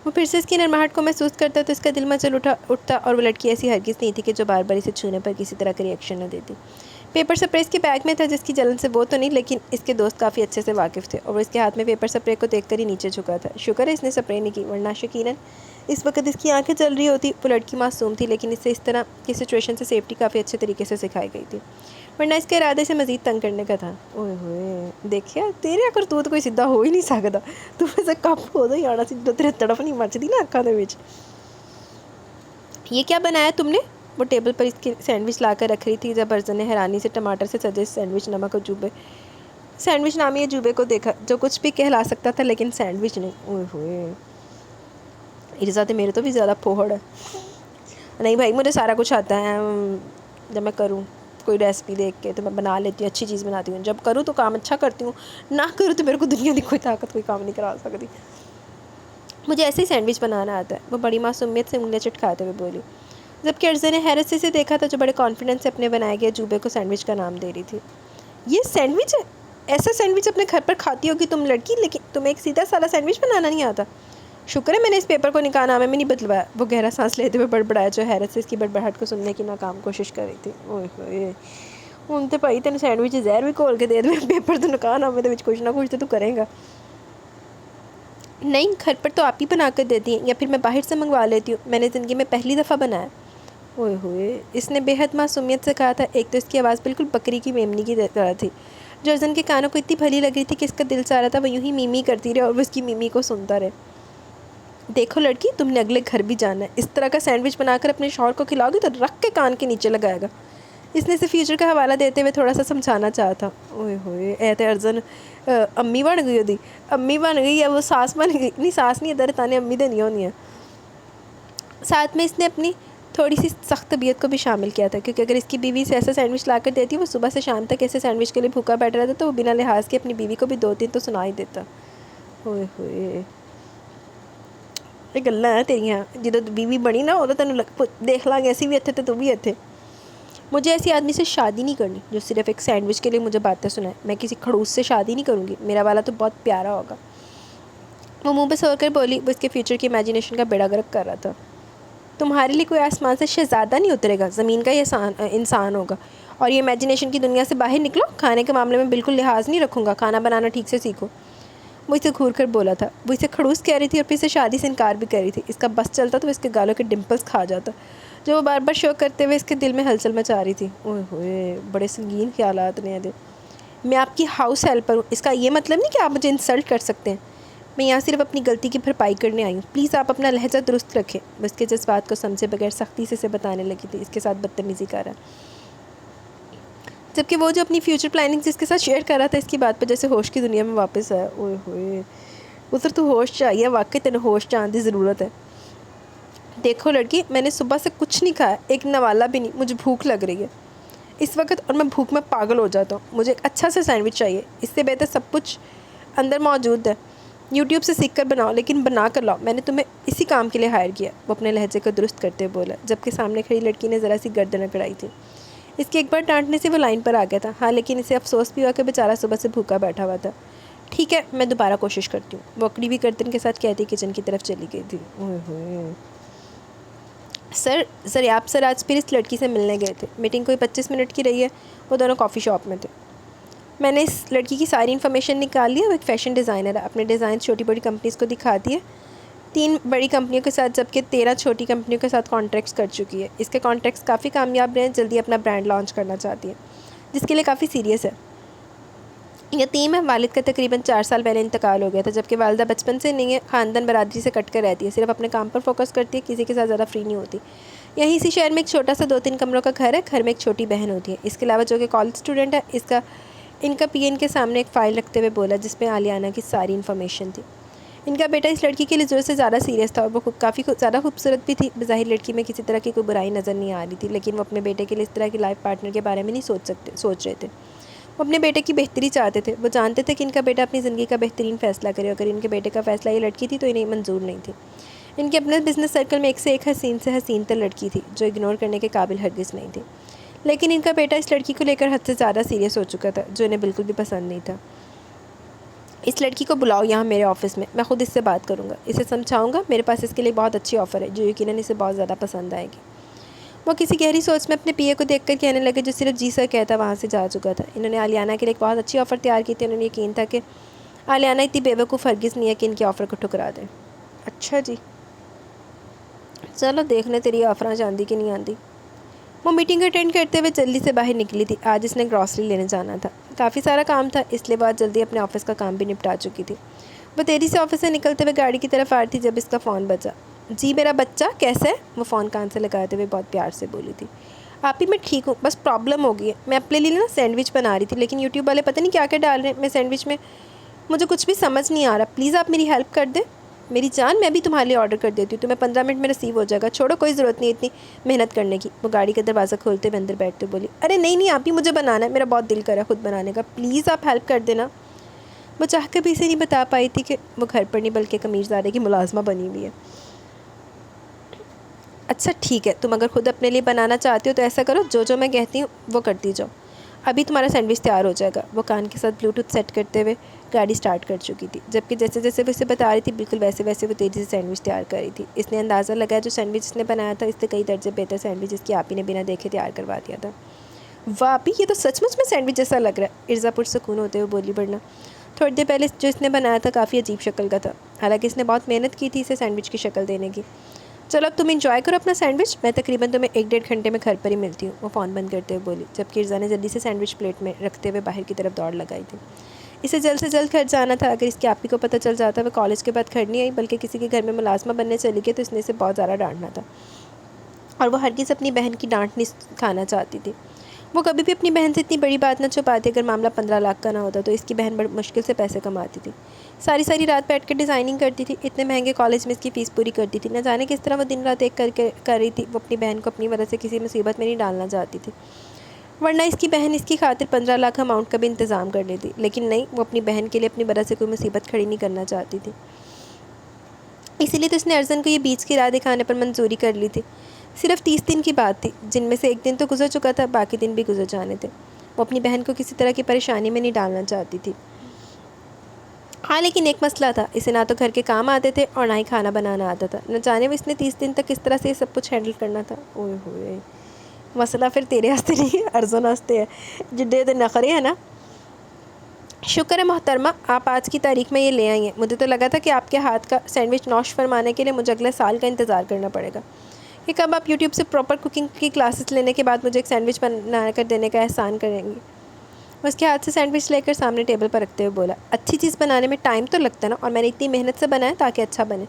S1: وہ پھر سے اس کی نرماہٹ کو محسوس کرتا تو اس کا دل مچل اٹھتا، اور وہ لڑکی ایسی ہرگز نہیں تھی کہ جو بار بار اسے چھونے پر کسی طرح کا ری ایکشن نہ دیتی۔ پیپر سپرے اس کے بیگ میں تھا، جس کی جلن سے وہ تو نہیں، لیکن اس کے دوست کافی اچھے سے واقف تھے، اور وہ اس کے ہاتھ میں پیپر سپرے کو دیکھ کر ہی نیچے جھکا تھا۔ شکر ہے اس نے سپرے نہیں کی، ورنہ یقیناً اس وقت اس کی آنکھیں چل رہی ہوتی۔ وہ لڑکی معصوم تھی، لیکن اسے اس طرح کی سچویشن سے سیفٹی کافی اچھے طریقے سے سکھائی گئی تھی، ورنہ اس کے ارادے سے مزید تنگ کرنے کا تھا۔ اوئے ہوئے، دیکھیا تیرے اگر تو کوئی سیدھا ہو ہی نہیں سکتا، تو ویسے کب ہو ہی آنا سی جو تیرے تڑف نہیں مچتی نا اکھاں دے وچ۔ یہ کیا بنایا تم نے؟ وہ ٹیبل پر اس کی سینڈوچ لا کر رکھ رہی تھی جب ارزن نے حیرانی سے ٹماٹر سے سجے سینڈوچ نمک اور جوبے سینڈوچ نامی جوبے کو دیکھا، جو کچھ بھی کہلا سکتا تھا لیکن سینڈوچ نہیں۔ اوئے ہوئے، ارزا تو میرے تو بھی زیادہ پھوڑ ہے۔ نہیں بھائی، مجھے سارا کچھ آتا ہے، جب میں کروں کوئی ریسپی دیکھ کے تو میں بنا لیتی ہوں، اچھی چیز بناتی ہوں، جب کروں تو کام اچھا کرتی ہوں، نہ کروں تو میرے کو دنیا کی کوئی طاقت کوئی کام نہیں کرا سکتی۔ مجھے ایسے ہی سینڈوچ بنانا آتا ہے، وہ بڑی معصومیت سے انگلیاں چٹکاتے ہوئے بولی۔ جبکہ ارزا نے حیرت سے اسے دیکھا تھا جو بڑے کانفیڈنس سے اپنے بنائے گئے جوبے کو سینڈوچ کا نام دے رہی تھی۔ یہ سینڈوچ ہے؟ ایسا سینڈوچ اپنے گھر پر کھاتی ہوگی تم لڑکی، لیکن تمہیں ایک سیدھا سادہ سینڈوچ بنانا نہیں آتا؟ شکر ہے میں نے اس پیپر کو نکاح نامے میں نہیں بدلوایا۔ وہ گہرا سانس لیتے ہوئے بڑبڑایا جو حیرت سے اس کی بڑبڑاہٹ کو سننے کی ناکام کوشش کر رہی تھی۔ اوئے ہوئے، ہن تے بھائی تینوں سینڈوچ زہر بھی کھول کے دے دے، پیپر تو نکاح نامے دے وچ کچھ نہ کچھ تو کرے گا۔ نہیں، گھر پر تو آپ ہی بنا کر دیتی ہیں یا پھر میں باہر سے منگوا لیتی ہوں، میں نے زندگی میں پہلی دفعہ بنایا۔ اوئے ہوئے، اس نے بے حد معصومیت سے کہا تھا۔ ایک تو اس کی آواز بالکل بکری کی میمنی کی طرح تھی جو ارزن کے کانوں کو اتنی بھلی لگ رہی تھی کہ اس کا دل چاہ رہا تھا وہ یوں ہی میمی کرتی رہے اور وہ اس کی میمی کو سنتا رہے۔ دیکھو لڑکی، تم نے اگلے گھر بھی جانا ہے، اس طرح کا سینڈوچ بنا کر اپنے شوہر کو کھلاؤ گی تو رکھ کے کان کے نیچے لگائے گا۔ اس نے اسے فیوچر کا حوالہ دیتے ہوئے تھوڑا سا سمجھانا چاہا تھا۔ اوئے ہوئے، ایتے ارزن امی بن گئی ہوتی، امی بن گئی یا وہ ساس بن گئی؟ نہیں، ساس نہیں، ادھر تانے امی دینی ہونی ہے۔ ساتھ میں اس نے اپنی تھوڑی سی سخت طبیعت کو بھی شامل کیا تھا، کیونکہ اگر اس کی بیوی سے ایسا سینڈوچ لا کر دیتی وہ صبح سے شام تک ایسے سینڈوچ کے لیے بھوکا بیٹھ رہتا تو وہ بنا لحاظ کے اپنی بیوی کو بھی 2-3 تو سنا ہی دیتا۔ ہوئے ہوئے، یہ گلاں ہیں تیریاں، جدو بیوی بنی نا ادو تینوں دیکھ لاں گے ایسی بھی اتھے تو بھی اتھے۔ مجھے ایسی آدمی سے شادی نہیں کرنی جو صرف ایک سینڈوچ کے لیے مجھے باتیں سنائے۔ میں کسی کھڑوس سے شادی نہیں کروں گی، میرا والا تو بہت پیارا ہوگا۔ وہ منہ پہ سو کر بولی، وہ اس کے فیوچر کی امیجینیشن کا بیڑا غرق کر رہا تھا۔ تمہارے لیے کوئی آسمان سے شہزادہ نہیں اترے گا، زمین کا یہ انسان ہوگا، اور یہ امیجینیشن کی دنیا سے باہر نکلو۔ کھانے کے معاملے میں بالکل لحاظ نہیں رکھوں گا، کھانا بنانا ٹھیک سے سیکھو۔ وہ اسے گھور کر بولا تھا۔ وہ اسے کھڑوس کہہ رہی تھی اور پھر اسے شادی سے انکار بھی کر رہی تھی۔ اس کا بس چلتا تو اس کے گالوں کے ڈمپلز کھا جاتا جو وہ بار بار شو کرتے ہوئے اس کے دل میں ہلچل مچا رہی تھی۔ اوئے ہوئے، بڑے سنگین خیالات نے دے۔ میں آپ کی ہاؤس ہیلپر ہوں، اس کا یہ مطلب نہیں کہ آپ مجھے انسلٹ کر سکتے ہیں۔ میں یہاں صرف اپنی غلطی کی بھرپائی کرنے آئی ہوں، پلیز آپ اپنا لہجہ درست رکھیں۔ وہ اس کے جذبات کو سمجھے بغیر سختی سے اسے بتانے لگی تھی، اس کے ساتھ بدتمیزی کر رہا، جبکہ وہ جو اپنی فیوچر پلاننگ اس کے ساتھ شیئر کر رہا تھا اس کی بات پر جیسے ہوش کی دنیا میں واپس آیا۔ اوئے ہوئے، ادھر تو ہوش چاہیے، واقعی تینوں ہوش چاہنے کی ضرورت ہے۔ دیکھو لڑکی، میں نے صبح سے کچھ نہیں کھایا، ایک نوالا بھی نہیں، مجھے بھوک لگ رہی ہے اس وقت، اور میں بھوک میں پاگل ہو جاتا ہوں۔ مجھے ایک اچھا سا سینڈوچ چاہیے، اس سے بہتر سب کچھ اندر موجود ہے، یوٹیوب سے سیکھ کر بناؤ، لیکن بنا کر لاؤ، میں نے تمہیں اسی کام کے لیے ہائر کیا۔ وہ اپنے لہجے کو درست کرتے ہوئے بولا، جبکہ سامنے کھڑی لڑکی نے ذرا سی گردن اکڑائی تھی۔ اس کے ایک بار ڈانٹنے سے وہ لائن پر آ گیا تھا، ہاں، لیکن اسے افسوس بھی ہوا کہ بیچارہ صبح سے بھوکا بیٹھا ہوا تھا۔ ٹھیک ہے، میں دوبارہ کوشش کرتی ہوں، وہ اکڑی بھی گردن کے ساتھ کہتی کچن کی طرف چلی گئی تھی۔ اوئے ہوئے، سر آپ سر آج پھر اس لڑکی سے ملنے گئے تھے، میٹنگ کوئی 25 منٹ کی رہی ہے، وہ دونوں کافی شاپ میں تھے۔ میں نے اس لڑکی کی ساری انفارمیشن نکال لی ہے، وہ ایک فیشن ڈیزائنر ہے، اپنے ڈیزائن چھوٹی بڑی کمپنیز کو دکھاتی ہے، 3 بڑی کمپنیوں کے ساتھ جبکہ 13 چھوٹی کمپنیوں کے ساتھ کانٹریکٹس کر چکی ہے۔ اس کے کانٹریکٹس کافی کامیاب رہے ہیں، جلدی اپنا برانڈ لانچ کرنا چاہتی ہے جس کے لیے کافی سیریس ہے۔ یتیم ہے، والد کا تقریباً 4 سال پہلے انتقال ہو گیا تھا، جبکہ والدہ بچپن سے نہیں ہے، خاندان برادری سے کٹ کر رہتی ہے، صرف اپنے کام پر فوکس کرتی ہے، کسی کے ساتھ زیادہ فری نہیں ہوتی۔ یہیں اسی شہر میں ایک چھوٹا سا 2-3 کمروں کا گھر ہے، گھر میں ایک چھوٹی بہن ہوتی ہے۔ اس کے علاوہ جو کہ کالج اسٹوڈنٹ ہے، ان کا پی این کے سامنے ایک فائل رکھتے ہوئے بولا جس میں آلیانہ کی ساری انفارمیشن تھی۔ ان کا بیٹا اس لڑکی کے لیے ضرورت سے زیادہ سیریس تھا اور وہ کافی زیادہ خوبصورت بھی تھی۔ بظاہر لڑکی میں کسی طرح کی کوئی برائی نظر نہیں آ رہی تھی، لیکن وہ اپنے بیٹے کے لیے اس طرح کی لائف پارٹنر کے بارے میں نہیں سوچ رہے تھے۔ وہ اپنے بیٹے کی بہتری چاہتے تھے، وہ جانتے تھے کہ ان کا بیٹا اپنی زندگی کا بہترین فیصلہ کرے، اگر ان کے بیٹے کا فیصلہ یہ لڑکی تھی تو انہیں منظور نہیں تھی۔ ان کے اپنے بزنس سرکل میں ایک سے ایک حسین سے حسین تر لڑکی تھی جو اگنور کرنے کے قابل ہرگز نہیں تھی، لیکن ان کا بیٹا اس لڑکی کو لے کر حد سے زیادہ سیریس ہو چکا تھا جو انہیں بالکل بھی پسند نہیں تھا۔ اس لڑکی کو بلاؤ یہاں میرے آفس میں خود اس سے بات کروں گا، اسے سمجھاؤں گا، میرے پاس اس کے لیے بہت اچھی آفر ہے جو یقیناً اسے بہت زیادہ پسند آئے گی۔ وہ کسی گہری سوچ میں اپنے پی اے کو دیکھ کر کہنے لگے جو صرف جی سر کہتا وہاں سے جا چکا تھا۔ انہوں نے آلیانہ کے لیے ایک بہت اچھی آفر تیار کی تھی، انہوں نے یقین تھا کہ آلیانہ اتنی بے وقوف ہرگز نہیں ہے کہ ان کی آفر کو ٹھکرا دیں۔ اچھا جی، چلو دیکھ لیں تیری آفراں جاندی کہ نہیں آندی۔ وہ میٹنگ اٹینڈ کرتے ہوئے جلدی سے باہر نکلی تھی، آج اس نے گراسری لینے جانا تھا، کافی سارا کام تھا اس لیے بہت جلدی اپنے آفس کا کام بھی نپٹا چکی تھی۔ وہ تیزی سے آفس سے نکلتے ہوئے گاڑی کی طرف آ رہی تھی جب اس کا فون بجا۔ جی میرا بچہ کیسا ہے؟ وہ فون کان سے لگاتے ہوئے بہت پیار سے بولی تھی۔ آپ ہی میں ٹھیک ہوں، بس پرابلم ہو گئی ہے، میں اپنے لیے نا سینڈوچ بنا رہی تھی لیکن یوٹیوب والے پتہ نہیں کیا کیا ڈال رہے ہیں میں سینڈوچ میں، مجھے کچھ بھی سمجھ نہیں آ رہا، پلیز آپ میری ہیلپ کر دیں۔ میری جان، میں بھی تمہارے لیے آرڈر کر دیتی ہوں، تمہیں 15 منٹ میں رسیو ہو جائے گا، چھوڑو کوئی ضرورت نہیں اتنی محنت کرنے کی۔ وہ گاڑی کا دروازہ کھولتے ہوئے اندر بیٹھتے بولی، ارے نہیں آپ ہی مجھے بنانا ہے، میرا بہت دل کرا خود بنانے کا، پلیز آپ ہیلپ کر دینا۔ وہ چاہ کر بھی اسے نہیں بتا پائی تھی کہ وہ گھر پر نہیں بلکہ قمیض دارے کی ملازمہ بنی ہوئی ہے۔ اچھا ٹھیک ہے، تم اگر خود اپنے لیے بنانا چاہتی ہو تو ایسا کرو، جو میں کہتی ہوں وہ کرتی جاؤ، ابھی تمہارا سینڈوچ تیار ہو جائے گا۔ وہ کان کے ساتھ بلوٹوتھ سیٹ کرتے ہوئے گاڑی سٹارٹ کر چکی تھی، جبکہ جیسے جیسے وہ اسے بتا رہی تھی بالکل ویسے ویسے وہ تیزی سے سینڈوچ تیار کر رہی تھی۔ اس نے اندازہ لگایا جو سینڈوچ اس نے بنایا تھا اس سے کئی درجے بہتر سینڈوچ اس کی آپی نے بنا دیکھے تیار کروا دیا تھا۔ واہ آپی، یہ تو سچ مچ میں سینڈوچ جیسا لگ رہا ہے، ارزا پرسکون ہوتے ہوئے بولی۔ ورنہ تھوڑی دیر پہلے جو اس نے بنایا تھا کافی عجیب شکل کا تھا، حالانکہ اس نے بہت محنت کی تھی اسے سینڈوچ کی شکل دینے کی۔ چلو اب تم انجوائے کرو اپنا سینڈوچ، میں تقریباً تمہیں 1-1.5 گھنٹے میں گھر پر ہی ملتی ہوں، وہ فون بند کرتے ہوئے بولی، جبکہ ارزا نے جلدی سے سینڈوچ پلیٹ میں رکھتے ہوئے باہر کی طرف دوڑ لگائی تھی۔ اسے جلد سے جلد گھر جانا تھا، اگر اس کی آپی کو پتہ چل جاتا وہ کالج کے بعد گھر نہیں آئی بلکہ کسی کے گھر میں ملازمہ بننے چلی گئی تو اس نے اسے بہت زیادہ ڈانٹنا تھا، اور وہ ہرگز اپنی بہن کی ڈانٹ نہیں کھانا چاہتی تھی۔ وہ کبھی بھی اپنی بہن سے اتنی بڑی بات نہ چھپاتی، اگر معاملہ 15 لاکھ کا نہ ہوتا تو اس کی بہن بڑی مشکل سے پیسے کماتی تھی، ساری رات بیٹھ کر ڈیزائننگ کرتی تھی، اتنے مہنگے کالج میں اس کی فیس پوری کرتی تھی، نہ جانے کس طرح وہ دن رات ایک کر رہی تھی۔ وہ اپنی بہن کو اپنی وجہ سے کسی مصیبت میں نہیں ڈالنا چاہتی تھی، ورنہ اس کی بہن اس کی خاطر 15 لاکھ اماؤنٹ کا بھی انتظام کر لیتی، لیکن نہیں، وہ اپنی بہن کے لیے اپنی وجہ سے کوئی مصیبت کھڑی نہیں کرنا چاہتی تھی۔ اسی لیے تو اس نے ارزن کو یہ بیچ کی راہ دکھانے پر منظوری کر لی تھی۔ صرف 30 دن کی بات تھی، جن میں سے ایک دن تو گزر چکا تھا، باقی دن بھی گزر جانے تھے۔ وہ اپنی بہن کو کسی طرح کی پریشانی میں نہیں ڈالنا چاہتی تھی۔ ہاں لیکن ایک مسئلہ تھا، اسے نہ تو گھر کے کام آتے تھے اور نہ ہی کھانا بنانا آتا تھا، نہ جانے وہ اس نے 30 دن تک کس طرح سے یہ سب کچھ ہینڈل کرنا تھا۔ اوئے ہوئے، مسئلہ پھر تیرے ہاستے نہیں ہے، ارزن ہاستے ہے، جڈے دے نخرے ہیں نا۔ شکر ہے محترمہ، آپ آج کی تاریخ میں یہ لے آئی ہیں، مجھے تو لگا تھا کہ آپ کے ہاتھ کا سینڈوچ نوش فرمانے کے لیے مجھے اگلے سال کا انتظار کرنا پڑے گا، کہ کب آپ یوٹیوب سے پراپر کوکنگ کی کلاسز لینے کے بعد مجھے ایک سینڈوچ بنا کر دینے کا احسان کریں گی۔ وہ اس کے ہاتھ سے سینڈوچ لے کر سامنے ٹیبل پر رکھتے ہوئے بولا، اچھی چیز بنانے میں ٹائم تو لگتا ہے نا، اور میں نے اتنی محنت سے بنایا تاکہ اچھا بنے۔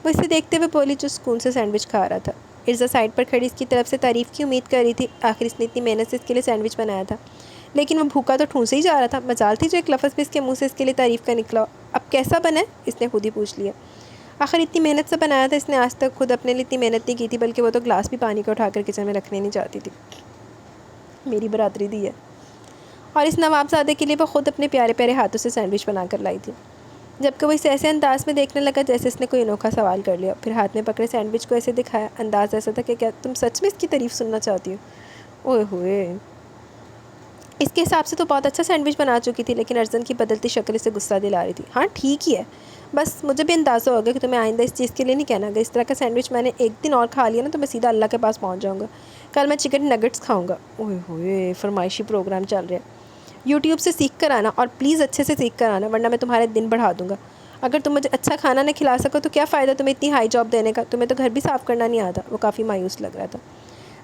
S1: وہ اسے دیکھتے ہوئے بولی جو سکون سے سینڈوچ کھا رہا تھا۔ ارزا سائڈ پر کھڑی اس کی طرف سے تعریف کی امید کر رہی تھی، آخر اس نے اتنی محنت سے اس کے لیے سینڈوچ بنایا تھا، لیکن وہ بھوکا تو ٹھونسے ہی جا رہا تھا، مجال تھی جو ایک لفظ بھی اس کے منہ سے اس کے لیے تعریف کا نکلا۔ اب کیسا بنا ہے؟ اس نے خود ہی پوچھ لیا، آخر اتنی محنت سے بنایا تھا، اس نے آج تک خود اپنے لیے اتنی محنت نہیں کی تھی، بلکہ وہ تو گلاس بھی پانی کا اٹھا کر کچن میں رکھنے نہیں چاہتی تھی۔ میری برادری دی ہے۔ اور اس نواب زادے کے لیے وہ خود اپنے پیارے پیارے ہاتھوں سے سینڈوچ بنا کر لائی تھی، جبکہ وہ اسے ایسے انداز میں دیکھنے لگا جیسے اس نے کوئی انوکھا سوال کر لیا، پھر ہاتھ میں پکڑے سینڈوچ کو ایسے دکھایا، انداز ایسا تھا کہ کیا تم سچ میں اس کی تعریف سننا چاہتی ہو؟ اوئے ہوئے، اس کے حساب سے تو بہت اچھا سینڈوچ بنا چکی تھی، لیکن ارزن کی بدلتی شکل اسے غصہ دلا رہی تھی۔ ہاں ٹھیک ہی ہے، بس مجھے بھی اندازہ ہو گیا کہ تمہیں آئندہ اس چیز کے لیے نہیں کہنا، اگر اس طرح کا سینڈوچ میں نے ایک دن اور کھا لیا نا تو میں سیدھا اللہ کے پاس پہنچ جاؤں گا، کل میں چکن نگٹس کھاؤں گا۔ اوئے ہوئے، فرمائشی پروگرام چل رہے ہیں، یوٹیوب سے سیکھ کر آنا، اور پلیز اچھے سے سیکھ کر آنا، ورنہ میں تمہارے دن بڑھا دوں گا۔ اگر تم مجھے اچھا کھانا نہ کھلا سکو تو کیا فائدہ تمہیں اتنی ہائی جاب دینے کا، تمہیں تو گھر بھی صاف کرنا نہیں آتا۔ وہ کافی مایوس لگ رہا تھا،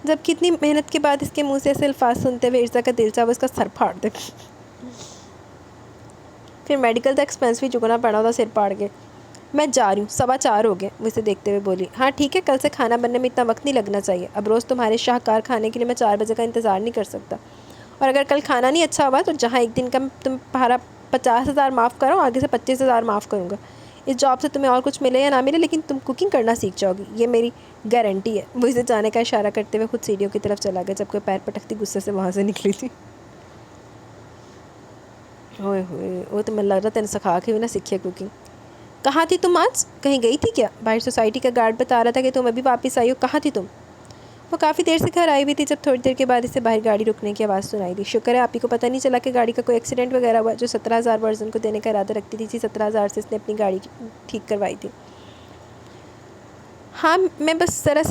S1: جبکہ اتنی محنت کے بعد اس کے منہ سے ایسے الفاظ سنتے ہوئے ارزا کا دل چاہا وہ اس کا سر پھاڑ دے، پھر میڈیکل کا ایکسپینس بھی چکنا پڑا تھا سر پاڑ کے۔ میں جا رہی ہوں، 4:15 ہو گئے، وہ اسے دیکھتے ہوئے بولی۔ ہاں ٹھیک ہے، کل سے کھانا بننے میں اتنا وقت نہیں لگنا چاہیے، اب روز تمہارے شاہکار کھانے کے لیے میں 4 بجے کا انتظار نہیں کر سکتا، اور اگر کل کھانا نہیں اچھا ہوا تو جہاں ایک دن کا تمہارا 50,000 معاف کرو، آگے سے 25,000 معاف کروں گا۔ اس جاب سے تمہیں اور کچھ ملے یا نہ ملے، لیکن تم کوکنگ کرنا سیکھ جاؤ گی، یہ میری گارنٹی ہے۔ وہ اسے جانے کا اشارہ کرتے ہوئے خود سیڑھیوں کی طرف چلا گیا، جبکہ پیر پٹکتی غصے سے وہاں سے نکلی تھی۔ ہوئے ہوئے، وہ تو مجھے لگ رہا تھا سکھا کے بھی نہ سیکھے کوکنگ۔ کہاں تھی تم آج؟ کہیں گئی تھی کیا؟ باہر سوسائٹی کا گارڈ بتا رہا تھا کہ تم ابھی واپس آئی ہو، کہاں تھی تم؟ وہ کافی دیر سے گھر آئی ہوئی تھی جب تھوڑی دیر کے بعد اسے باہر گاڑی رکنے کی آواز سنائی دی۔ شکر ہے آپ ہی کو پتہ نہیں چلا کہ گاڑی کا کوئی ایکسیڈنٹ وغیرہ ہوا، جو 17,000 ورزن کو دینے کا ارادہ رکھتی تھی، اسی 17,000 سے اس نے اپنی گاڑی ٹھیک کروائی تھی۔ ہاں میں بس ذرا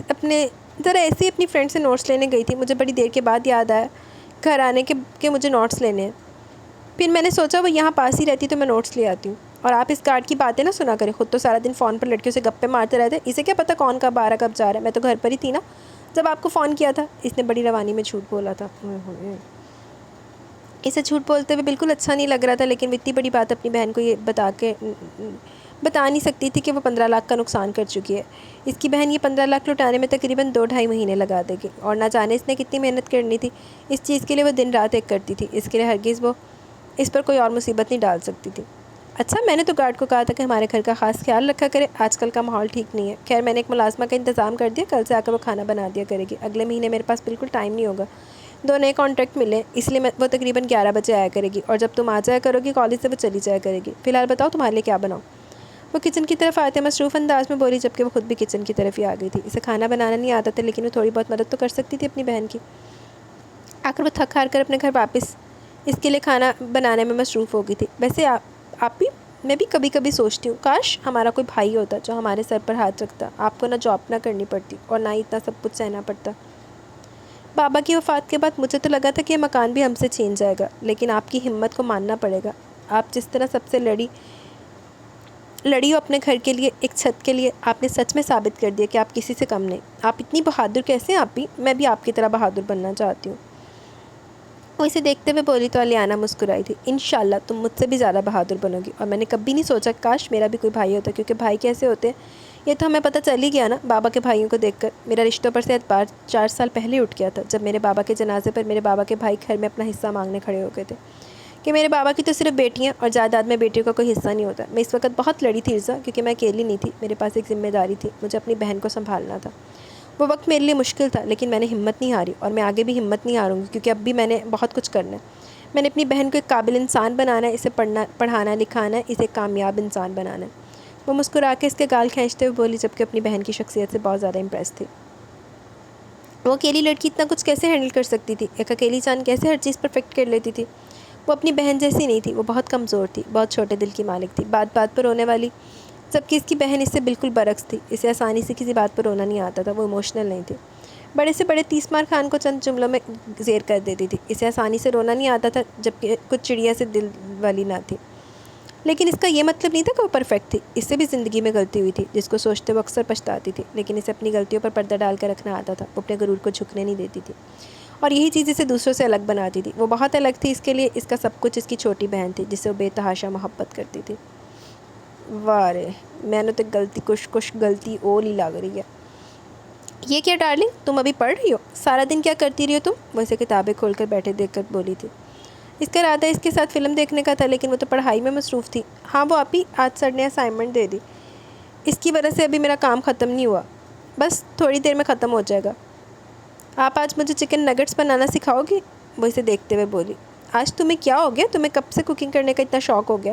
S1: ایسے ہی اپنی فرینڈ سے نوٹس لینے گئی تھی، مجھے بڑی دیر کے بعد یاد آیا گھر آنے کے مجھے نوٹس لینے ہیں، پھر میں نے سوچا وہ یہاں پاس ہی رہتی تو میں نوٹس لے آتی ہوں۔ اور آپ اس گارڈ کی باتیں نہ سنا کریں، خود تو سارا دن فون پر لڑکیوں سے گپے مارتے رہتے، اسے کیا پتہ کون کب آ رہا کب جا رہا ہے، میں تو گھر پر ہی تھی نا جب آپ کو فون کیا تھا۔ اس نے بڑی روانی میں جھوٹ بولا تھا۔ اسے جھوٹ بولتے ہوئے بالکل اچھا نہیں لگ رہا تھا، لیکن وہ اتنی بڑی بات اپنی بہن کو یہ بتا نہیں سکتی تھی کہ وہ 15 لاکھ کا نقصان کر چکی ہے۔ اس کی بہن یہ 15 لاکھ لوٹانے میں تقریباً 2-2.5 مہینے لگا دے گی، اور نہ جانے اس نے کتنی محنت کرنی تھی، اس چیز کے لیے وہ دن رات ایک کرتی تھی، اس کے لیے ہرگز وہ اس پر کوئی اور مصیبت نہیں ڈال سکتی تھی۔ اچھا میں نے تو گارڈ کو کہا تھا کہ ہمارے گھر کا خاص خیال رکھا کرے، آج کل کا ماحول ٹھیک نہیں ہے، خیر میں نے ایک ملازمہ کا انتظام کر دیا، کل سے آ کر وہ کھانا بنا دیا کرے گی، اگلے مہینے میرے پاس بالکل ٹائم نہیں ہوگا، 2 نئے کانٹریکٹ ملے، اس لیے وہ تقریباً 11 بجے آیا کرے گی، اور جب تم آ جایا کرو گی کالج سے وہ چلی جایا کرے گی۔ فی الحال بتاؤ تمہارے لیے کیا بناؤ؟ وہ کچن کی طرف آتے مصروف انداز میں بولی، جبکہ وہ خود بھی کچن کی طرف ہی آ گئی تھی۔ اسے کھانا بنانا نہیں آتا تھا، لیکن وہ تھوڑی بہت مدد تو کر سکتی تھی اپنی بہن کی۔ آخر وہ تھک ہار کر اپنے گھر واپس اس کے لیے کھانا بنانے میں مصروف ہو گئی تھی۔ ویسے آپ بھی میں بھی کبھی کبھی سوچتی ہوں کاش ہمارا کوئی بھائی ہوتا جو ہمارے سر پر ہاتھ رکھتا، آپ کو نہ جاب نہ کرنی پڑتی اور نہ ہی اتنا سب کچھ سہنا پڑتا۔ بابا کی وفات کے بعد مجھے تو لگا تھا کہ یہ مکان بھی ہم سے چھین جائے گا، لیکن آپ کی ہمت کو ماننا پڑے گا۔ آپ جس طرح سب سے لڑی ہو اپنے گھر کے لیے، ایک چھت کے لیے، آپ نے سچ میں ثابت کر دیا کہ آپ کسی سے کم نہیں۔ آپ اتنی بہادر کیسے ہیں آپ بھی؟ میں بھی آپ کی طرح بہادر بننا چاہتی ہوں۔ وہ اسے دیکھتے ہوئے بولی تو الیانا مسکرائی تھی۔ انشاءاللہ تم مجھ سے بھی زیادہ بہادر بنو گی، اور میں نے کبھی نہیں سوچا کاش میرا بھی کوئی بھائی ہوتا، کیونکہ بھائی کیسے ہوتے ہیں یہ تو ہمیں پتہ چل ہی گیا نا بابا کے بھائیوں کو دیکھ کر۔ میرا رشتوں پر سے اعتبار 4 سال پہلے اٹھ گیا تھا، جب میرے بابا کے جنازے پر میرے بابا کے بھائی گھر میں اپنا حصہ مانگنے کھڑے ہو گئے تھے کہ میرے بابا کی تو صرف بیٹیاں اور جائیداد میں بیٹیوں کا کوئی حصہ نہیں ہوتا۔ میں اس وقت بہت لڑی تھی ارزا، کیونکہ میں اکیلی نہیں تھی، میرے پاس ایک ذمہ داری تھی، مجھے اپنی بہن کو سنبھالنا تھا۔ وہ وقت میرے لیے مشکل تھا، لیکن میں نے ہمت نہیں ہاری، اور میں آگے بھی ہمت نہیں ہاروں گی، کیونکہ اب بھی میں نے بہت کچھ کرنا ہے۔ میں نے اپنی بہن کو ایک قابل انسان بنانا ہے، اسے پڑھانا لکھانا ہے، اسے ایک کامیاب انسان بنانا ہے۔ وہ مسکرا کے اس کے گال کھینچتے ہوئے بولی، جبکہ اپنی بہن کی شخصیت سے بہت زیادہ امپریس تھی۔ وہ اکیلی لڑکی اتنا کچھ کیسے ہینڈل کر سکتی تھی؟ ایک اکیلی جان کیسے ہر چیز پرفیکٹ کر لیتی تھی؟ وہ اپنی بہن جیسی نہیں تھی، وہ بہت کمزور تھی، بہت چھوٹے دل کی مالک تھی، بات بات پر رونے والی، جبکہ اس کی بہن اس سے بالکل برعکس تھی۔ اسے آسانی سے کسی بات پر رونا نہیں آتا تھا، وہ ایموشنل نہیں تھی، بڑے سے بڑے 30 مار خان کو چند جملوں میں زیر کر دیتی تھی۔ اسے آسانی سے رونا نہیں آتا تھا، جبکہ کچھ چڑیا سے دل والی نہ تھی، لیکن اس کا یہ مطلب نہیں تھا کہ وہ پرفیکٹ تھی۔ اس سے بھی زندگی میں غلطی ہوئی تھی، جس کو سوچتے وہ اکثر پچھتاتی تھی، لیکن اسے اپنی غلطیوں پر پردہ ڈال کر رکھنا آتا تھا۔ وہ اپنے غرور کو جھکنے نہیں دیتی تھی، اور یہی چیز اسے دوسروں سے الگ بناتی تھی۔ وہ بہت الگ تھی، اس کے لیے اس کا سب کچھ اس کی چھوٹی بہن تھی، جس سے وہ بے تحاشا محبت کرتی تھی۔ وارے میں نے تو کچھ غلطی اور ہی لگ رہی ہے۔ یہ کیا ڈارلنگ، تم ابھی پڑھ رہی ہو؟ سارا دن کیا کرتی رہی ہو تم؟ وہ اسے کتابیں کھول کر بیٹھے دیکھ کر بولی تھی۔ اس کا ارادہ اس کے ساتھ فلم دیکھنے کا تھا، لیکن وہ تو پڑھائی میں مصروف تھی۔ ہاں وہ آپ ہی آج سر نے اسائنمنٹ دے دی، اس کی وجہ سے ابھی میرا کام ختم نہیں ہوا، بس تھوڑی دیر میں ختم ہو جائے گا۔ آپ آج مجھے چکن نگٹس بنانا سکھاؤ گی؟ وہ اسے دیکھتے ہوئے بولی۔ آج تمہیں کیا ہو گیا؟ تمہیں کب سے کوکنگ کرنے کا اتنا شوق ہو گیا؟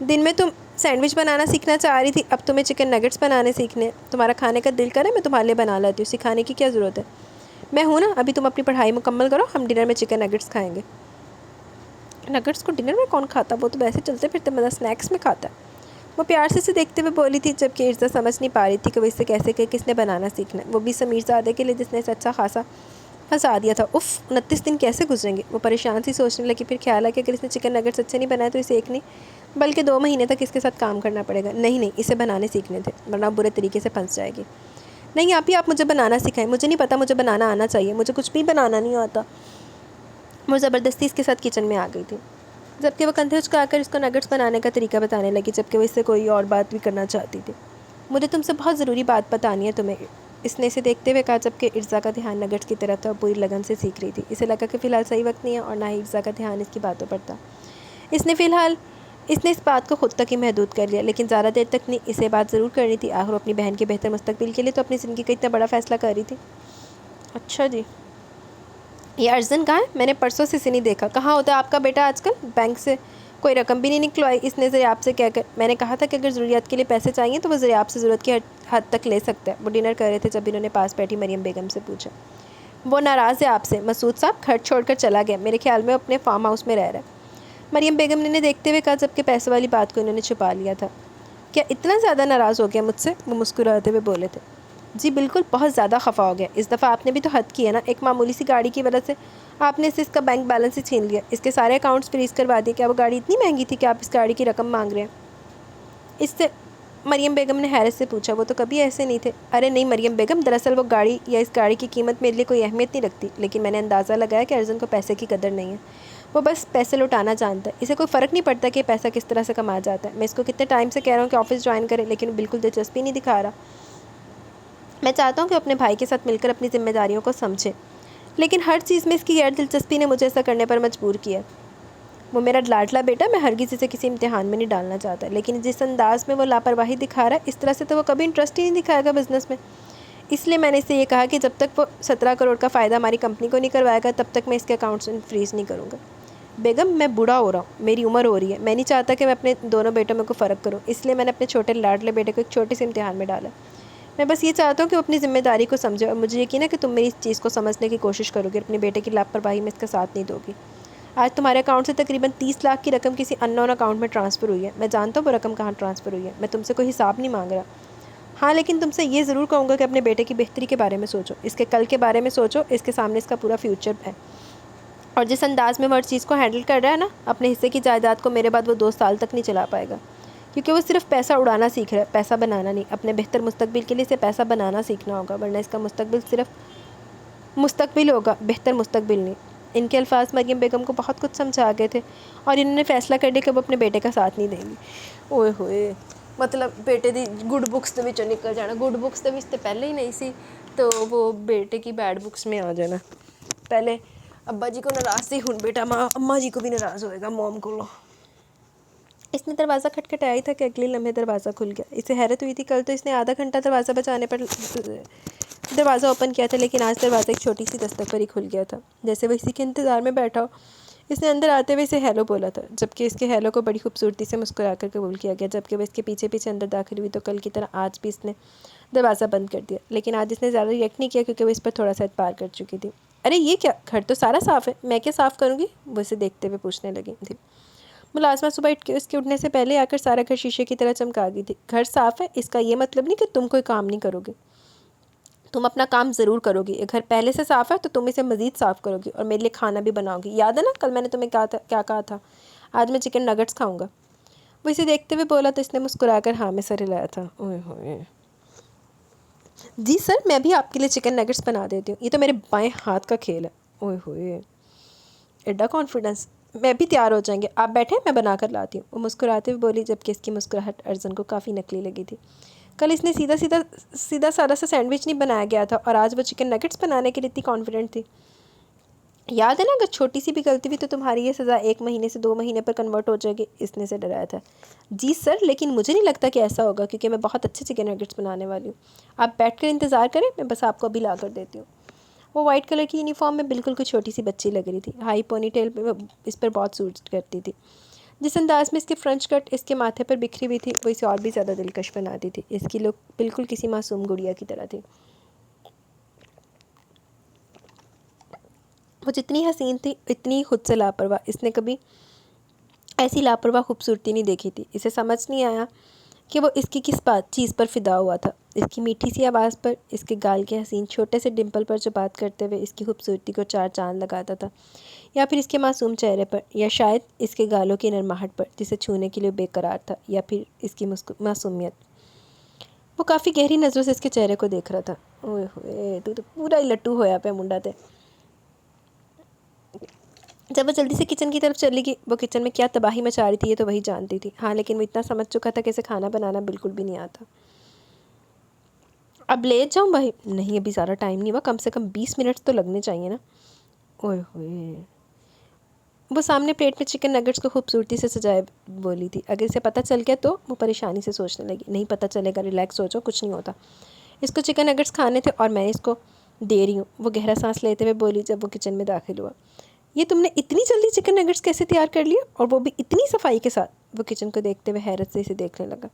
S1: دن میں تم سینڈوچ بنانا سیکھنا چاہ رہی تھی، اب تمہیں چکن نگٹس بنانے سیکھنے؟ تمہارا کھانے کا دل کرے میں تمہارے لیے بنا لیتی ہوں، سکھانے کی کیا ضرورت ہے؟ میں ہوں نا، ابھی تم اپنی پڑھائی مکمل کرو، ہم ڈنر میں چکن نگٹس کھائیں گے۔ نگٹس کو ڈنر میں کون کھاتا؟ وہ تو ویسے چلتے پھرتے مزہ اسنیکس میں کھاتا ہے۔ وہ پیار سے اسے دیکھتے ہوئے بولی تھی، جبکہ ارزا سمجھ نہیں پا رہی تھی کہ وہ اس سے کیسے کہ کس نے بنانا سیکھنا ہے، وہ بھی سمیر زادے کے لیے جس نے اسے اچھا خاصا پھنسا دیا تھا۔ 29 دن کیسے گزریں گے؟ وہ پریشان سی سوچنے لگی، پھر خیال ہے کہ اگر اس نے چکن نگٹس اچھے نہیں بنائے تو اسے ایک نہیں بلکہ 2 مہینے تک اس کے ساتھ کام کرنا پڑے گا۔ نہیں اسے بنانے سیکھنے تھے، ورنہ برے طریقے سے پھنس جائے گی۔ نہیں آپ مجھے بنانا سکھائیں، مجھے نہیں پتا، مجھے بنانا آنا چاہیے، مجھے کچھ بھی بنانا نہیں آتا۔ وہ زبردستی اس کے ساتھ کچن میں آ گئی تھی، جبکہ وہ کندھے اچکا کر اس کو نگٹس بنانے کا طریقہ بتانے لگی، جبکہ وہ اس سے کوئی اور بات بھی کرنا چاہتی تھی۔ مجھے تم سے بہت ضروری بات بتانی ہے تمہیں، اس نے اسے دیکھتے ہوئے کہا، جبکہ ارزا کا دھیان نگٹس کی طرف تھا، وہ پوری لگن سے سیکھ رہی تھی۔ اسے لگا کہ فی الحال صحیح وقت نہیں ہے، اور نہ ہی ارزا کا دھیان اس کی باتوں پر تھا۔ اس نے اس بات کو خود تک ہی محدود کر لیا، لیکن زیادہ دیر تک نہیں، اسے بات ضرور کرنی تھی۔ آخر وہ اپنی بہن کے بہتر مستقبل کے لیے تو اپنی زندگی کا اتنا بڑا فیصلہ کر رہی تھی۔ اچھا جی، یہ ارجن کہاں ہے؟ میں نے پرسوں سے اسے نہیں دیکھا، کہاں ہوتا ہے آپ کا بیٹا آج کل؟ بینک سے کوئی رقم بھی نہیں نکلوائی اس نے ذریعہ آپ سے کہہ کر۔ میں نے کہا تھا کہ اگر ضروریات کے لیے پیسے چاہیے تو وہ ذریعہ آپ سے ضرورت کی حد تک لے سکتا ہے۔ وہ ڈنر کر رہے تھے جب انہوں نے پاس بیٹھی مریم بیگم سے پوچھا۔ وہ ناراض ہے آپ سے مسعود صاحب، گھر چھوڑ کر چلا گیا، میرے خیال میں وہ اپنے فارم ہاؤس میں رہ رہا ہے، مریم بیگم نے دیکھتے ہوئے کہا، جبکہ پیسے والی بات کو انہوں نے چھپا لیا تھا۔ کیا اتنا زیادہ ناراض ہو گیا مجھ سے؟ وہ مسکراتے ہوئے بولے تھے۔ جی بالکل، بہت زیادہ خفا ہو گیا، اس دفعہ آپ نے بھی تو حد کی ہے نا، ایک معمولی سی گاڑی کی وجہ سے آپ نے اس کا بینک بیلنس ہی چھین لیا، اس کے سارے اکاؤنٹس فریز کروا دیے۔ کیا وہ گاڑی اتنی مہنگی تھی کہ آپ اس گاڑی کی رقم مانگ رہے ہیں؟ اس سے مریم بیگم نے حیرت سے پوچھا۔ وہ تو کبھی ایسے نہیں تھے۔ ارے نہیں مریم بیگم، دراصل وہ گاڑی یا اس گاڑی کی قیمت میرے لیے کوئی اہمیت نہیں رکھتی، لیکن میں نے اندازہ لگایا کہ ارجن کو پیسے کی قدر نہیں ہے، وہ بس پیسے لوٹانا جانتا ہے، اسے کوئی فرق نہیں پڑتا کہ پیسہ کس طرح سے کمایا جاتا ہے۔ میں اس کو کتنے ٹائم سے کہہ رہا ہوں کہ آفس جوائن کرے، لیکن وہ بالکل دلچسپی نہیں دکھا رہا۔ میں چاہتا ہوں کہ اپنے بھائی کے ساتھ مل کر اپنی ذمہ داریوں کو سمجھے، لیکن ہر چیز میں اس کی غیر دلچسپی نے مجھے ایسا کرنے پر مجبور کیا۔ وہ میرا لاڈلا بیٹا، میں ہرگز اسے کسی امتحان میں نہیں ڈالنا چاہتا، لیکن جس انداز میں وہ لاپرواہی دکھا رہا ہے، اس طرح سے تو وہ کبھی انٹرسٹ ہی نہیں دکھائے گا بزنس میں۔ اس لیے میں نے اسے یہ کہا کہ جب تک وہ 17 کروڑ کا فائدہ ہماری کمپنی کو نہیں کروائے گا، تب تک میں اس کے اکاؤنٹس فریز نہیں کروں گا۔ بیگم میں بوڑھا ہو رہا ہوں, میری عمر ہو رہی ہے, میں نہیں چاہتا کہ میں اپنے دونوں بیٹوں میں کوئی فرق کروں, اس لیے میں نے اپنے چھوٹے لاڈلے بیٹے کو ایک چھوٹے سے امتحان میں ڈالا. میں بس یہ چاہتا ہوں کہ وہ اپنی ذمہ داری کو سمجھے, اور مجھے یقین ہے کہ تم میری اس چیز کو سمجھنے کی کوشش کرو گی, اپنے بیٹے کی لاپرواہی میں اس کا ساتھ نہیں دو گی. آج تمہارے اکاؤنٹ سے تقریباً 30 لاکھ کی رقم کسی ان نون اکاؤنٹ میں ٹرانسفر ہوئی ہے. میں جانتا ہوں وہ رقم کہاں ٹرانسفر ہوئی ہے, میں تم سے کوئی حساب نہیں مانگ رہا. ہاں لیکن تم سے یہ ضرور کہوں گا کہ اپنے بیٹے کی بہتری کے بارے میں سوچو, اس کے کل کے بارے میں سوچو, اس کے سامنے اس کا پورا فیوچر ہے. اور جس انداز میں وہ ہر چیز کو ہینڈل کر رہا ہے نا, اپنے حصے کی جائیداد کو میرے بعد وہ 2 سال تک نہیں چلا پائے گا, کیونکہ وہ صرف پیسہ اڑانا سیکھ رہا ہے, پیسہ بنانا نہیں. اپنے بہتر مستقبل کے لیے اسے پیسہ بنانا سیکھنا ہوگا, ورنہ اس کا مستقبل صرف مستقبل ہوگا, بہتر مستقبل نہیں. ان کے الفاظ مریم بیگم کو بہت کچھ سمجھا گئے تھے, اور انہوں نے فیصلہ کر لیا کہ وہ اپنے بیٹے کا ساتھ نہیں دیں گی. اوئے ہوئے, مطلب بیٹے دی گڈ بکس دے وچوں نکل جانا. گڈ بکس دے وچ تے پہلے ہی نہیں سی, تو وہ بیٹے کی بیڈ بکس میں آ جانا. پہلے ابا جی کو ناراض تھی, ہن بیٹا اماں جی کو بھی ناراض ہوئے گا موم کو. اس نے دروازہ کھٹکھٹایا ہی تھا کہ اگلے لمحے دروازہ کھل گیا. اسے حیرت ہوئی تھی, کل تو اس نے آدھا گھنٹہ دروازہ بجانے پر دروازہ اوپن کیا تھا, لیکن آج دروازہ ایک چھوٹی سی دستک پر ہی کھل گیا تھا, جیسے وہ اسی کے انتظار میں بیٹھا ہو. اس نے اندر آتے ہوئے اسے ہیلو بولا تھا, جبکہ اس کے ہیلو کو بڑی خوبصورتی سے مسکرا کر قبول کیا گیا. جبکہ وہ اس کے پیچھے پیچھے اندر داخل ہوئی تو کل کی طرح آج بھی اس نے دروازہ بند کر دیا, لیکن آج اس نے زیادہ ریئیکٹ نہیں کیا کیونکہ وہ اس پر تھوڑا سا اعتبار کر چکی تھی. ارے یہ کیا, گھر تو سارا صاف ہے, میں کیا صاف کروں گی, وہ اسے دیکھتے ہوئے پوچھنے لگی تھی. ملازمہ صبح اس کے اٹھنے سے پہلے آ کر سارا گھر شیشے کی طرح چمکا گئی تھی. گھر صاف ہے اس کا یہ مطلب نہیں کہ تم کوئی کام نہیں کرو گے, تم اپنا کام ضرور کرو گی. گھر پہلے سے صاف ہے تو تم اسے مزید صاف کرو گی, اور میرے لیے کھانا بھی بناؤ گی. یاد ہے نا کل میں نے تمہیں کیا کہا تھا, آج میں چکن نگٹس کھاؤں گا. وہ اسے دیکھتے ہوئے بولا تو اس نے مسکرا کر ہاں میں سر ہلایا تھا. اوئے ہوئے, جی سر میں بھی آپ کے لیے چکن نگٹس بنا دیتی ہوں, یہ تو میرے بائیں ہاتھ کا کھیل ہے. اوئے ہوئے, ایڈا کانفیڈنس. میں بھی تیار ہو جائیں گے, آپ بیٹھیں میں بنا کر لاتی ہوں, وہ مسکراتے ہوئے بولی, جبکہ اس کی مسکراہٹ ارجن کو کافی نکلی لگی تھی. کل اس نے سیدھا سادہ سا سینڈوچ نہیں بنایا گیا تھا, اور آج وہ چکن نگٹس بنانے کے لیے اتنی کانفیڈنٹ تھی. یاد ہے نا اگر چھوٹی سی بھی غلطی ہوئی تو تمہاری یہ سزا 1 مہینے سے 2 مہینے پر کنورٹ ہو جائے گی, اس نے سے ڈرایا تھا. جی سر لیکن مجھے نہیں لگتا کہ ایسا ہوگا, کیونکہ میں بہت اچھے چکن نگٹس بنانے والی ہوں. آپ بیٹھ کر انتظار کریں, میں بس آپ کو ابھی لا کر دیتی ہوں. وہ وائٹ کلر کی یونیفارم میں بالکل کوئی چھوٹی سی بچی لگ رہی تھی. ہائی پونی ٹیل پہ اس پر بہت سوٹ کرتی تھی. جس انداز میں اس کی فرنچ کٹ اس کے ماتھے پر بکھری ہوئی تھی, وہ اسے اور بھی زیادہ دلکش بناتی تھی. اس کی لک بالکل کسی معصوم گڑیا کی طرح تھی. وہ جتنی حسین تھی اتنی خود سے لاپرواہ. اس نے کبھی ایسی لاپرواہ خوبصورتی نہیں دیکھی تھی. اسے سمجھ نہیں آیا کہ وہ اس کی کس چیز پر فدا ہوا تھا. اس کی میٹھی سی آواز پر, اس کے گال کے حسین چھوٹے سے ڈمپل پر جو بات کرتے ہوئے اس کی خوبصورتی کو 4 چاند لگاتا تھا, یا پھر اس کے معصوم چہرے پر, یا شاید اس کے گالوں کی نرماہٹ پر جسے چھونے کے لیے بے قرار تھا, یا پھر اس کی معصومیت. وہ کافی گہری نظروں سے اس کے چہرے کو دیکھ رہا تھا. اوئے ہوئے, تو پورا ہی لٹو ہویا پہ منڈا تے. جب وہ جلدی سے کچن کی طرف چلی گئی, وہ کچن میں کیا تباہی مچا رہی تھی یہ تو وہی جانتی تھی. ہاں لیکن وہ اتنا سمجھ چکا تھا کہ اسے کھانا بنانا بالکل بھی نہیں آتا. اب لے جاؤں بھائی, نہیں ابھی زیادہ ٹائم نہیں ہوا, کم سے کم 20 منٹ تو لگنے چاہیے نا. اوئے ہوئے, وہ سامنے پلیٹ میں چکن نگٹس کو خوبصورتی سے سجائے بولی تھی. اگر اسے پتہ چل گیا تو وہ پریشانی سے سوچنے لگی. نہیں پتہ چلے گا, ریلیکس ہو جاؤ, کچھ نہیں ہوتا. اس کو چکن نگٹس کھانے تھے اور میں اس کو دے رہی ہوں, وہ گہرا سانس لیتے ہوئے بولی جب وہ کچن میں داخل ہوا. یہ تم نے اتنی جلدی چکن نگٹس کیسے تیار کر لیا, اور وہ بھی اتنی صفائی کے ساتھ. وہ کچن کو دیکھتے ہوئے حیرت سے اسے دیکھنے لگا.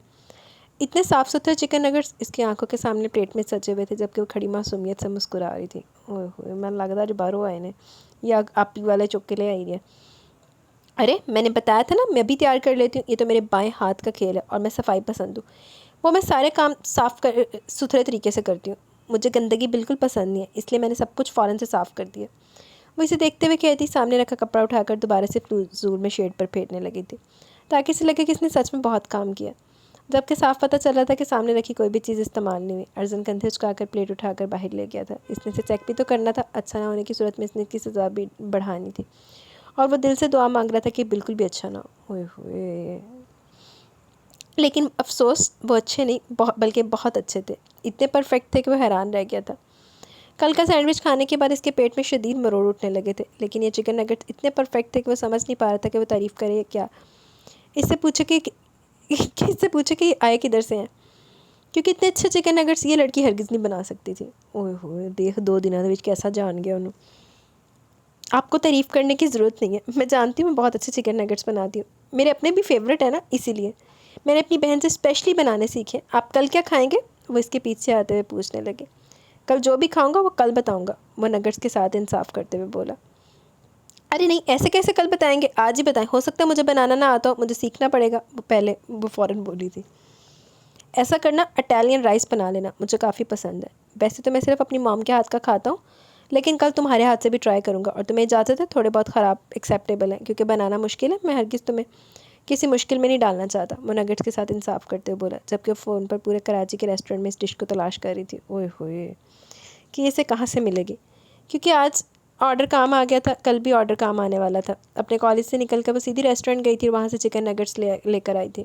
S1: اتنے صاف ستھرے چکن نگٹس اس کی آنکھوں کے سامنے پلیٹ میں سجے ہوئے تھے, جبکہ وہ کھڑی معصومیت سے مسکرا رہی تھی. اوئے ہوئے, میں لگتا جو باہروں آئے نے, یا آپ ہی والے چک کے لے آئی ہے. ارے میں نے بتایا تھا نا, میں بھی تیار کر لیتی ہوں, یہ تو میرے بائیں ہاتھ کا کھیل ہے, اور میں صفائی پسند ہوں. وہ میں سارے کام ستھرے طریقے سے کرتی ہوں. مجھے گندگی بالکل پسند نہیں ہے, اس لیے میں نے سب کچھ فوراً سے صاف کر دیا. وہ اسے دیکھتے ہوئے کہتی, سامنے رکھا کپڑا اٹھا کر دوبارہ سے فضول میں شیڈ پر پھیرنے لگی تھی, تاکہ اسے لگے کہ اس نے سچ میں بہت کام کیا. جبکہ صاف پتہ چل رہا تھا کہ سامنے رکھی کوئی بھی چیز استعمال نہیں ہوئی. ارجن کندھے چکا کر پلیٹ اٹھا کر باہر لے گیا تھا. اس نے اسے چیک بھی تو کرنا تھا, اچھا نہ ہونے کی صورت میں اس نے اس کی سزا بھی بڑھانی تھی, اور وہ دل سے دعا مانگ رہا تھا کہ بالکل بھی اچھا نہ ہو. ہوئے ہوئے, لیکن افسوس وہ اچھے نہیں بلکہ بہت اچھے تھے. اتنے پرفیکٹ تھے کہ وہ حیران رہ گیا تھا. کل کا سینڈوچ کھانے کے بعد اس کے پیٹ میں شدید مروڑ اٹھنے لگے تھے, لیکن یہ چکن نگٹس اتنے پرفیکٹ تھے کہ وہ سمجھ نہیں پا رہا تھا کہ وہ تعریف کرے کیا. اس سے پوچھے کہ یہ آئے کدھر سے ہیں, کیونکہ اتنے اچھے چکن نگٹس یہ لڑکی ہرگز نہیں بنا سکتی تھی. اوئے ہوئے, دیکھ 2 دنوں کے کیسا جان گیا انہوں. آپ کو تعریف کرنے کی ضرورت نہیں ہے، میں جانتی ہوں میں بہت اچھے چکن نگٹس بناتی ہوں، میرے اپنے بھی فیوریٹ ہے نا، اسی لیے میں نے اپنی بہن سے اسپیشلی بنانے سیکھے۔ آپ کل کیا کھائیں گے؟ وہ اس کے پیچھے آتے ہوئے پوچھنے لگے۔ کل جو بھی کھاؤں گا وہ کل بتاؤں گا، وہ نگٹس کے ساتھ انصاف کرتے ہوئے بولا۔ ارے نہیں، ایسے کیسے کل بتائیں گے، آج ہی بتائیں، ہو سکتا ہے مجھے بنانا نہ آتا ہو، مجھے سیکھنا پڑے گا، وہ فوراً بولی تھی۔ ایسا کرنا، اٹالین رائس بنا لینا، مجھے کافی پسند ہے، ویسے تو میں صرف اپنی مام کے ہاتھ کا کھاتا ہوں، لیکن کل تمہارے ہاتھ سے بھی ٹرائی کروں گا، اور تمہیں اجازت ہے تھوڑے بہت خراب ایکسیپٹیبل ہیں کیونکہ بنانا مشکل ہے، میں ہرگز تمہیں کسی مشکل میں نہیں ڈالنا چاہتا، وہ نگٹس کے ساتھ انصاف کرتے ہوئے بولا، جبکہ وہ فون پر پورے کراچی کے ریسٹورنٹ میں اس ڈش کو تلاش کر رہی تھی۔ اوئے ہوئے کہ اسے کہاں سے ملے گی، کیونکہ آج آرڈر کام آ گیا تھا، کل بھی آرڈر کام آنے والا تھا۔ اپنے کالج سے نکل کر وہ سیدھی ریسٹورنٹ گئی تھی اور وہاں سے چکن نگٹس لے کر آئی تھی،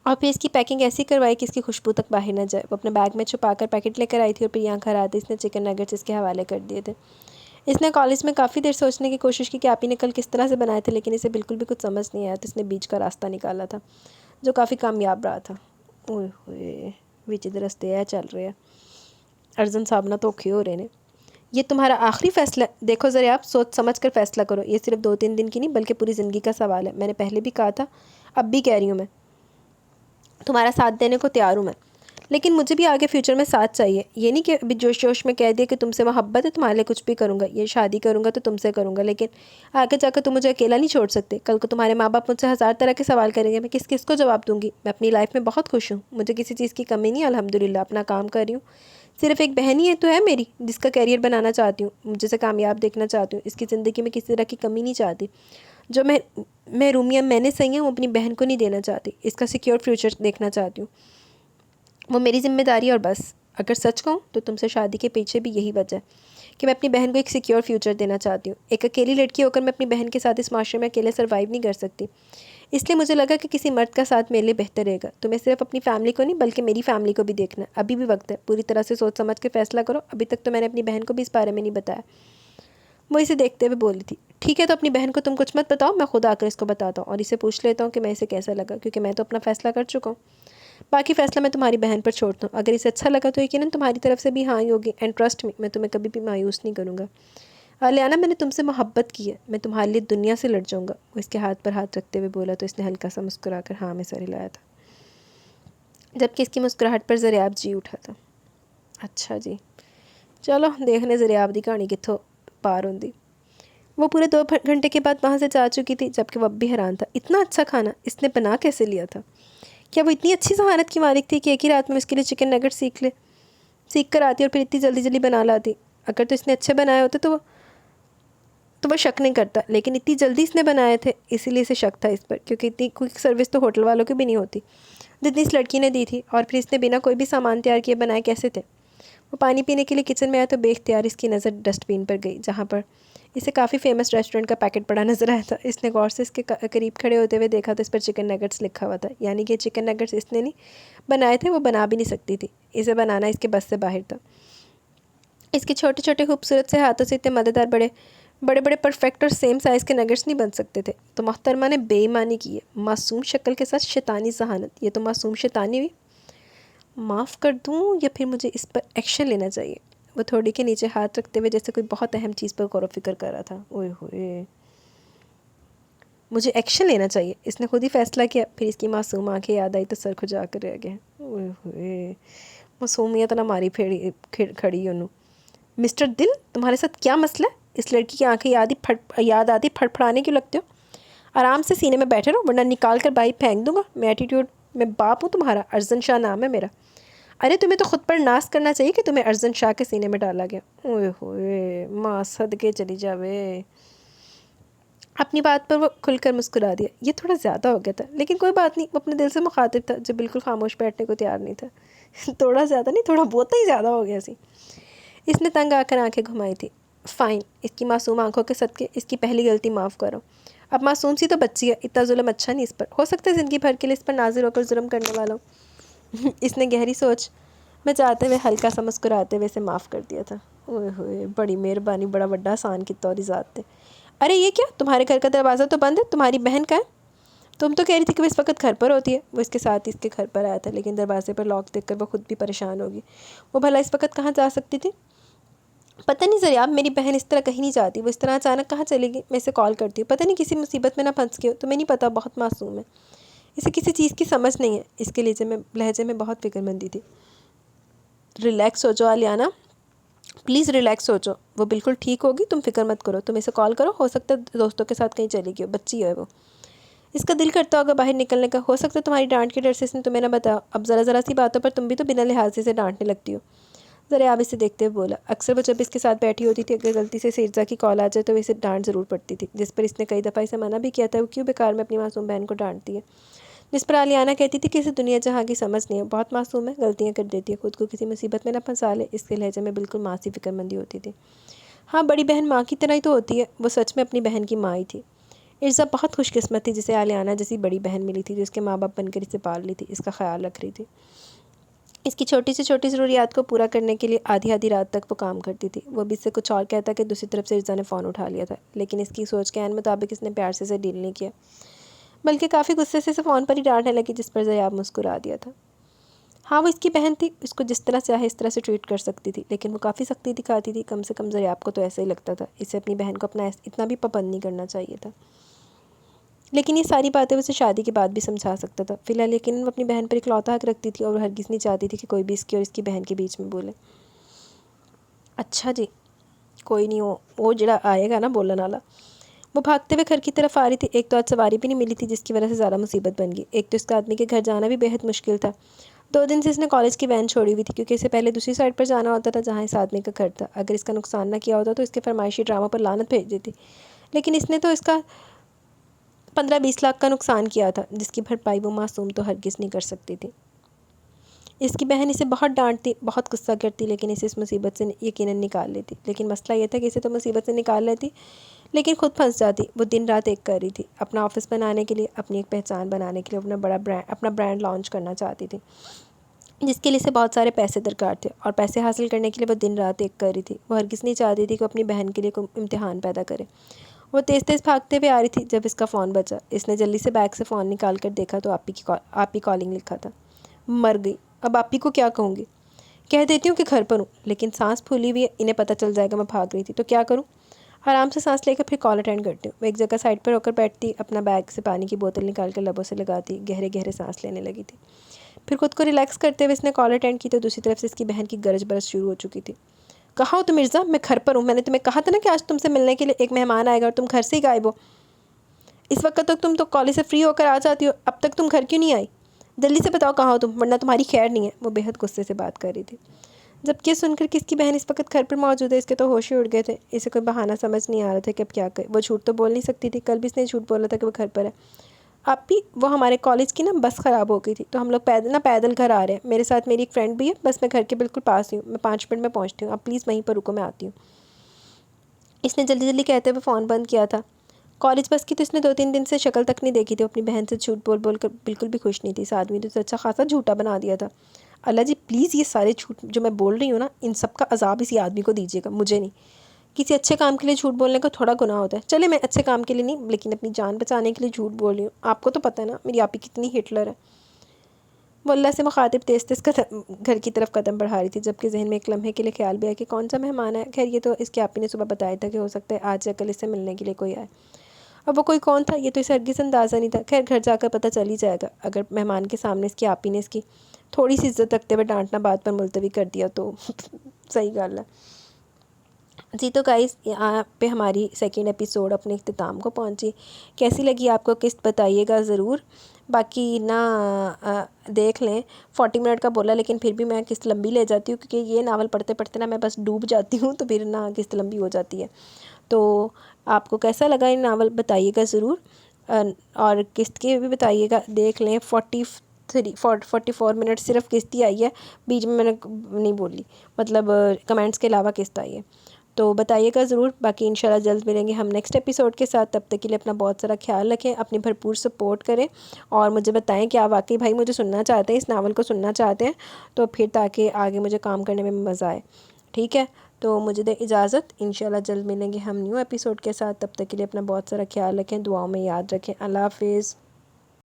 S1: اور پھر اس کی پیکنگ ایسی کروائی کہ اس کی خوشبو تک باہر نہ جائے۔ وہ اپنے بیگ میں چھپا کر پیکٹ لے کر آئی تھی اور پھر یہاں گھر آتے اس نے چکن نگٹس اس کے حوالے کر دیے تھے۔ اس نے کالج میں کافی دیر سوچنے کی کوشش کی کہ آپ ہی نے کل کس طرح سے بنائے تھے، لیکن اسے بالکل بھی کچھ سمجھ نہیں آیا، تو اس نے بیچ کا راستہ نکالا تھا جو کافی کامیاب رہا تھا۔ اوئے ہوئے بیچ رستے چل رہے ہیں، ارزن صاحب نہ دھوکے ہو رہے نے۔ یہ تمہارا آخری فیصلہ ہے، دیکھو ذرا آپ سوچ سمجھ کر فیصلہ کرو، یہ صرف 2-3 دن کی نہیں بلکہ پوری زندگی کا سوال ہے۔ میں نے پہلے بھی کہا تھا، اب بھی کہہ رہی ہوں، میں تمہارا ساتھ دینے کو تیار ہوں میں، لیکن مجھے بھی آگے فیوچر میں ساتھ چاہیے۔ یہ نہیں کہ ابھی جوش میں کہہ دیا کہ تم سے محبت ہے، تمہارے لیے کچھ بھی کروں گا، یہ شادی کروں گا تو تم سے کروں گا، لیکن آگے جا کر تم مجھے اکیلا نہیں چھوڑ سکتے۔ کل کو تمہارے ماں باپ مجھ سے 1000 طرح کے سوال کریں گے، میں کس کو جواب دوں گی؟ میں اپنی لائف میں بہت خوش ہوں، مجھے کسی چیز کی کمی نہیں، الحمدللہ اپنا کام کر رہی ہوں۔ صرف ایک بہن ہی ہے تو ہے میری، جس کا کیریئر بنانا چاہتی ہوں، جسے کامیاب دیکھنا چاہتی ہوں، اس کی زندگی میں کسی طرح کی کمی نہیں چاہتی۔ جو محرومیاں میں نے سہی ہیں وہ اپنی بہن کو نہیں دینا چاہتی، اس کا سیکیور فیوچر دیکھنا چاہتی ہوں، وہ میری ذمہ داری۔ اور بس اگر سچ کہوں تو تم سے شادی کے پیچھے بھی یہی وجہ ہے کہ میں اپنی بہن کو ایک سیکیور فیوچر دینا چاہتی ہوں۔ ایک اکیلی لڑکی ہو کر میں اپنی بہن کے ساتھ اس معاشرے میں اکیلے سروائیو نہیں کر سکتی، اس لیے مجھے لگا کہ کسی مرد کا ساتھ میرے لیے بہتر رہے گا۔ تمہیں صرف اپنی فیملی کو نہیں بلکہ میری فیملی کو بھی دیکھنا ہے، ابھی بھی وقت ہے، پوری طرح سے سوچ سمجھ کے فیصلہ کرو، ابھی تک تو میں نے اپنی بہن کو بھی اس بارے میں نہیں بتایا، وہ اسے دیکھتے ہوئے بولی تھی۔ ٹھیک ہے تو اپنی بہن کو تم کچھ مت بتاؤ، میں خود آ کر اس کو بتاتا ہوں اور اسے پوچھ لیتا ہوں کہ میں اسے کیسا لگا، کیونکہ میں تو اپنا فیصلہ کر چکا ہوں، باقی فیصلہ میں تمہاری بہن پر چھوڑتا ہوں۔ اگر اسے اچھا لگا تو یقیناً تمہاری طرف سے بھی ہاں ہی ہوگی، اینڈ ٹرسٹ می، میں تمہیں کبھی بھی مایوس نہیں کروں گا۔ لیانا، میں نے تم سے محبت کی ہے، میں تمہارے لیے دنیا سے لڑ جاؤں گا، وہ اس کے ہاتھ پر ہاتھ رکھتے ہوئے بولا، تو اس نے ہلکا سا مسکرا کر ہاں میں سر ہلایا تھا، جبکہ اس کی مسکراہٹ پر زریاب جی اٹھا تھا۔ اچھا جی، چلو دیکھنے زریاب دی کہانی کتوں پار ہوندی۔ وہ پورے 2 گھنٹے کے بعد وہاں سے جا چکی تھی، جبکہ وہ اب بھی حیران تھا، اتنا اچھا کھانا اس نے بنا کیسے لیا تھا؟ کیا وہ اتنی اچھی ذہانت کی مالک تھی کہ ایک ہی رات میں اس کے لیے چکن نگٹ سیکھ کر آتی اور پھر اتنی جلدی جلدی بنا لاتی؟ اگر تو اس نے اچھے بنائے ہوتے تو وہ شک نہیں کرتا، لیکن اتنی جلدی اس نے بنائے تھے، اسی لیے اسے شک تھا اس پر، کیونکہ اتنی کوئک سروس تو ہوٹل والوں کی بھی نہیں ہوتی جتنی اس لڑکی نے دی تھی، اور پھر اس نے بنا کوئی بھی سامان تیار کیے بنائے کیسے تھے؟ وہ پانی پینے کے لیے کچن میں آیا تو بے اختیار اس کی نظر ڈسٹ بین پر گئی، جہاں پر اسے کافی فیمس ریسٹورنٹ کا پیکٹ پڑا نظر آیا تھا۔ اس نے غور سے اس کے قریب کھڑے ہوتے ہوئے دیکھا تو اس پر چکن نگٹس لکھا ہوا تھا، یعنی کہ چکن نگٹس اس نے نہیں بنائے تھے، وہ بنا بھی نہیں سکتی تھی، اسے بنانا اس کے بس سے باہر تھا۔ اس کے چھوٹے چھوٹے خوبصورت سے ہاتھوں سے اتنے مزیدار بڑے پرفیکٹ اور سیم سائز کے نگٹس نہیں بن سکتے تھے۔ تو محترمہ نے بے ایمانی کی ہے، معصوم شکل کے ساتھ شیطانی ذہانت، یہ تو معصوم شیطانی ہوئی۔ معاف کر دوں یا پھر مجھے اس پر ایکشن لینا چاہیے؟ وہ تھوڑی کے نیچے ہاتھ رکھتے ہوئے جیسے کوئی بہت اہم چیز پر غور و فکر کر رہا تھا۔ اوئے ہوئے، مجھے ایکشن لینا چاہیے، اس نے خود ہی فیصلہ کیا، پھر اس کی معصوم آنکھیں یاد آئی تو سر کھجا کر رہ گئے۔ اوئے ہوئے، معصومیت نہ ماری کھڑی انہوں۔ مسٹر دل، تمہارے ساتھ کیا مسئلہ ہے؟ اس لڑکی کی آنکھیں یاد آتی پھڑپھڑانے کیوں لگتے ہو؟ آرام سے سینے میں بیٹھے رہو ورنہ نکال کر بائی پھینک دوں گا۔ میں ایٹیٹیوڈ میں باپ ہوں تمہارا، ارزن شاہ نام ہے میرا۔ ارے تمہیں تو خود پر ناز کرنا چاہیے کہ تمہیں ارزن شاہ کے سینے میں ڈالا گیا۔ اوئے ہوئے، ماں صدقے چلی جاوے۔ اپنی بات پر وہ کھل کر مسکرا دیا، یہ تھوڑا زیادہ ہو گیا تھا، لیکن کوئی بات نہیں، وہ اپنے دل سے مخاطب تھا جو بالکل خاموش بیٹھنے کو تیار نہیں تھا۔ تھوڑا زیادہ نہیں، تھوڑا بہت ہی زیادہ ہو گیا سی۔ اس نے تنگ آ کر آنکھیں گھمائی تھی۔ فائن، اس کی معصوم آنکھوں کے صدقے اس کی پہلی غلطی معاف کرو۔ اب معصوم سی تو بچی ہے، اتنا ظلم اچھا نہیں اس پر، ہو سکتا ہے زندگی بھر کے لیے اس پر ناظر ہو کر ظلم کرنے والا ہوں۔ اس نے گہری سوچ میں جاتے ہوئے ہلکا سا مسکراتے ہوئے اسے معاف کر دیا تھا۔ اوئے ہوئے، بڑی مہربانی، بڑا بڑا آسان کی توری ذات تھے۔ ارے یہ کیا، تمہارے گھر کا دروازہ تو بند ہے، تمہاری بہن کا ہے؟ تم تو کہہ رہی تھی کہ وہ اس وقت گھر پر ہوتی ہے۔ وہ اس کے ساتھ اس کے گھر پر آیا تھا، لیکن دروازے پر لاک دیکھ کر وہ خود بھی پریشان ہوگی، وہ بھلا اس وقت کہاں جا سکتی تھی؟ پتہ نہیں ذریعہ میری بہن اس طرح کہیں نہیں جاتی، وہ اس طرح اچانک کہاں چلے گی، میں اسے کال کرتی ہوں، پتہ نہیں کسی مصیبت میں نہ پھنس گئی ہو، تمہیں نہیں پتہ بہت معصوم ہے، اسے کسی چیز کی سمجھ نہیں ہے۔ اس کے لہجے میں بہت فکر مندی تھی۔ ریلیکس ہو جاؤ آلیانہ، پلیز ریلیکس ہو جاؤ، وہ بالکل ٹھیک ہوگی، تم فکر مت کرو، تم اسے کال کرو، ہو سکتا ہے دوستوں کے ساتھ کہیں چلی گئی ہو، بچی ہے وہ، اس کا دل کرتا ہوگا باہر نکلنے کا، ہو سکتا ہے تمہاری ڈانٹ کے ڈر سے اس نے تمہیں نہ بتایا، اب ذرا سی باتوں پر تم بھی تو بنا لحاظ سے ڈانٹنے لگتی ہو۔ ذرا آپ اسے دیکھتے ہوئے بولا، اکثر وہ جب اس کے ساتھ بیٹھی ہوتی تھی، اگر غلطی سے سیرزا کی کال آ جائے تو اسے ڈانٹ ضرور پڑتی تھی، جس پر اس نے کئی دفعہ اسے منع بھی کیا تھا، وہ کیوں بیکار میں اپنی معصوم بہن کو ڈانٹتی ہے، جس پر آلیانہ کہتی تھی کہ اسے دنیا جہاں کی سمجھ نہیں ہے، بہت معصوم ہے، غلطیاں کر دیتی ہے، خود کو کسی مصیبت میں نہ پھنسا لے۔ اس کے لہجے میں بالکل ماں سی فکر مندی ہوتی تھی۔ ہاں، بڑی بہن ماں کی طرح ہی تو ہوتی ہے، وہ سچ میں اپنی بہن کی ماں ہی تھی۔ ارزا بہت خوش قسمت تھی جسے آلیانہ جیسی بڑی بہن ملی تھی، جو اس کے ماں باپ بن کر اسے پال لی تھی، اس کا خیال رکھ رہی تھی، اس کی چھوٹی سے چھوٹی ضروریات کو پورا کرنے کے لیے آدھی رات تک وہ کام کرتی تھی۔ وہ بھی اس سے کچھ اور کہتا کہ دوسری طرف سے ارزا نے فون اٹھا لیا تھا، لیکن اس کی سوچ کے عین مطابق اس نے پیار سے اسے ڈیل نہیں کیا، بلکہ کافی غصے سے اسے فون پر ہی ڈانٹنے لگی، جس پر ضیاب مسکرا دیا تھا۔ ہاں، وہ اس کی بہن تھی، اس کو جس طرح چاہے اس طرح سے ٹریٹ کر سکتی تھی، لیکن وہ کافی سختی دکھاتی تھی، کم سے کم ضیاب کو تو ایسا ہی لگتا تھا، اسے اپنی بہن کو اپنا اتنا بھی پابند نہیں کرنا چاہیے تھا، لیکن یہ ساری باتیں اسے شادی کے بعد بھی سمجھا سکتا تھا۔ فی الحال لیکن وہ اپنی بہن پر اکلوتا حق رکھتی تھی، اور وہ ہرگز نہیں چاہتی تھی کہ کوئی بھی اس کی اور اس کی بہن کے بیچ میں بولے۔ اچھا جی، کوئی نہیں، وہ جڑا آئے گا نا بولن والا۔ وہ بھاگتے ہوئے گھر کی طرف آ رہی تھی، ایک تو آج سواری بھی نہیں ملی تھی، جس کی وجہ سے زیادہ مصیبت بن گئی، ایک تو اس کا آدمی کے گھر جانا بھی بےحد مشکل تھا۔ 2 دن سے اس نے کالج کی وین چھوڑی ہوئی تھی، کیونکہ اسے پہلے دوسری سائڈ پر جانا ہوتا تھا جہاں اس آدمی کا گھر تھا۔ اگر اس کا نقصان نہ کیا ہوتا تو اس کے فرمائشی ڈراموں پر لعنت بھیج دیتی، لیکن اس نے تو اس کا 15-20 لاکھ کا نقصان کیا تھا، جس کی بھرپائی وہ معصوم تو ہرگز نہیں کر سکتی تھی۔ اس کی بہن اسے بہت ڈانٹتی، بہت غصہ کرتی، لیکن اسے اس مصیبت سے یقیناً نکال لیتی، لیکن مسئلہ یہ تھا کہ اسے تو مصیبت سے نکال لیتی لیکن خود پھنس جاتی۔ وہ دن رات ایک کر رہی تھی، اپنا آفس بنانے کے لیے، اپنی ایک پہچان بنانے کے لیے، اپنا برانڈ لانچ کرنا چاہتی تھی، جس کے لیے اسے بہت سارے پیسے درکار تھے، اور پیسے حاصل کرنے کے لیے وہ دن رات ایک کر رہی تھی۔ وہ ہرگز نہیں چاہتی تھی کہ وہ اپنی بہن کے لیے کوئی امتحان پیدا کرے۔ وہ تیز تیز بھاگتے ہوئے آ رہی تھی جب اس کا فون بجا۔ اس نے جلدی سے بیگ سے فون نکال کر دیکھا تو آپ ہی کالنگ لکھا تھا۔ مر گئی، اب آپ ہی کو کیا کہوں گی، کہہ دیتی ہوں کہ گھر پر ہوں، لیکن سانس پھولی ہوئی ہے، انہیں پتہ چل جائے گا میں بھاگ رہی تھی تو کیا کروں، آرام سے سانس لے کر پھر کال اٹینڈ کرتی ہوں۔ وہ ایک جگہ سائڈ پر ہو کر بیٹھتی، اپنا بیگ سے پانی کی بوتل نکال کر لبوں سے لگاتی، گہرے گہرے سانس لینے لگی تھی۔ پھر خود کو ریلیکس کرتے ہوئے اس نے کال اٹینڈ کی تو دوسری طرف سے اس کی بہن کی گرج برس شروع ہو چکی تھی۔ کہاں ہو تم مرزا، میں گھر پر ہوں، میں نے تمہیں کہا تھا نا کہ آج تم سے ملنے کے لیے ایک مہمان آئے گا اور تم گھر سے ہی غائب ہو، اس وقت تک تم تو کالج سے فری ہو کر آ جاتی ہو، اب تک تم گھر کیوں نہیں آئی، جلدی سے بتاؤ کہاں ہو تم، ورنہ تمہاری خیر نہیں ہے۔ وہ بے حد غصے سے بات کر رہی تھی، جبکہ سن کر کہ اس کی بہن اس وقت گھر پر موجود ہے، اس کے تو ہوش ہی اڑ گئے تھے۔ اسے کوئی بہانہ سمجھ نہیں آ رہا تھا کہ اب کیا کرے، وہ جھوٹ تو بول نہیں سکتی تھی، کل بھی اس نے جھوٹ بولا تھا کہ وہ گھر پر ہے۔ اب بھی وہ ہمارے کالج کی نا بس خراب ہو گئی تھی تو ہم لوگ پیدل گھر آ رہے ہیں، میرے ساتھ میری ایک فرینڈ بھی ہے، بس میں گھر کے بالکل پاس ہی ہوں، میں 5 منٹ میں پہنچتی ہوں، اب پلیز وہیں پر رکو، میں آتی ہوں۔ اس نے جلدی جلدی کہتے ہوئے فون بند کیا تھا۔ کالج بس کی تو اس نے 2-3 دن سے شکل تک نہیں دیکھی تھی، وہ اپنی بہن سے جھوٹ بول بول کر بالکل بھی خوش نہیں تھی، اس آدمی نے تو اچھا خاصا جھوٹا بنا دیا تھا۔ اللہ جی پلیز یہ سارے جھوٹ جو میں بول رہی ہوں نا، ان سب کا عذاب اسی آدمی کو دیجیے گا، مجھے نہیں۔ کسی اچھے کام کے لیے جھوٹ بولنے کا تھوڑا گناہ ہوتا ہے، چلے میں اچھے کام کے لیے نہیں لیکن اپنی جان بچانے کے لیے جھوٹ بول رہی ہوں، آپ کو تو پتہ ہے نا میری آپی کتنی ہٹلر ہے۔ وہ اللہ سے مخاطب تیز تیز گھر کی طرف قدم بڑھا رہی تھی، جبکہ ذہن میں ایک لمحے کے لیے خیال بھی آیا کہ کون سا مہمان ہے، خیر یہ تو اس کے آپی نے صبح بتایا تھا کہ ہو سکتا ہے آج یا کل اس سے ملنے کے لیے کوئی آئے، اب وہ کوئی کون تھا یہ تو اسے ہرگز اندازہ نہیں تھا۔ خیر گھر جا کر پتہ چل ہی جائے گا، اگر مہمان کے سامنے اس کی آپی نے اس کی تھوڑی سی عزت رکھتے ہوئے ڈانٹنا بات پر ملتوی کر دیا تو صحیح گال ہے جی۔ تو گائز یہاں پہ ہماری سیکنڈ ایپیسوڈ اپنے اختتام کو پہنچی، کیسی لگی آپ کو قسط بتائیے گا ضرور، باقی نا دیکھ لیں 40 منٹ کا بولا لیکن پھر بھی میں قسط لمبی لے جاتی ہوں، کیونکہ یہ ناول پڑھتے پڑھتے نا میں بس ڈوب جاتی ہوں تو پھر نا قسط لمبی ہو جاتی ہے۔ تو آپ کو کیسا لگا یہ ناول بتائیے گا ضرور، اور قسط کے بھی بتائیے گا، دیکھ لیں 44 منٹ صرف قسط ہی آئی ہے، بیچ میں نے نہیں بولی، مطلب کمنٹس کے علاوہ قسط آئی ہے، تو بتائیے گا ضرور۔ باقی انشاءاللہ جلد ملیں گے ہم نیکسٹ ایپیسوڈ کے ساتھ، تب تک کے لیے اپنا بہت سارا خیال رکھیں، اپنی بھرپور سپورٹ کریں، اور مجھے بتائیں کہ آپ واقعی بھائی مجھے سننا چاہتے ہیں، اس ناول کو سننا چاہتے ہیں تو پھر تاکہ آگے مجھے کام کرنے میں مزہ آئے، ٹھیک ہے۔ تو مجھے دے اجازت، انشاءاللہ جلد ملیں گے ہم نیو ایپیسوڈ کے ساتھ، تب تک کے لیے اپنا بہت سارا خیال رکھیں، دعاؤں میں یاد رکھیں، اللہ حافظ۔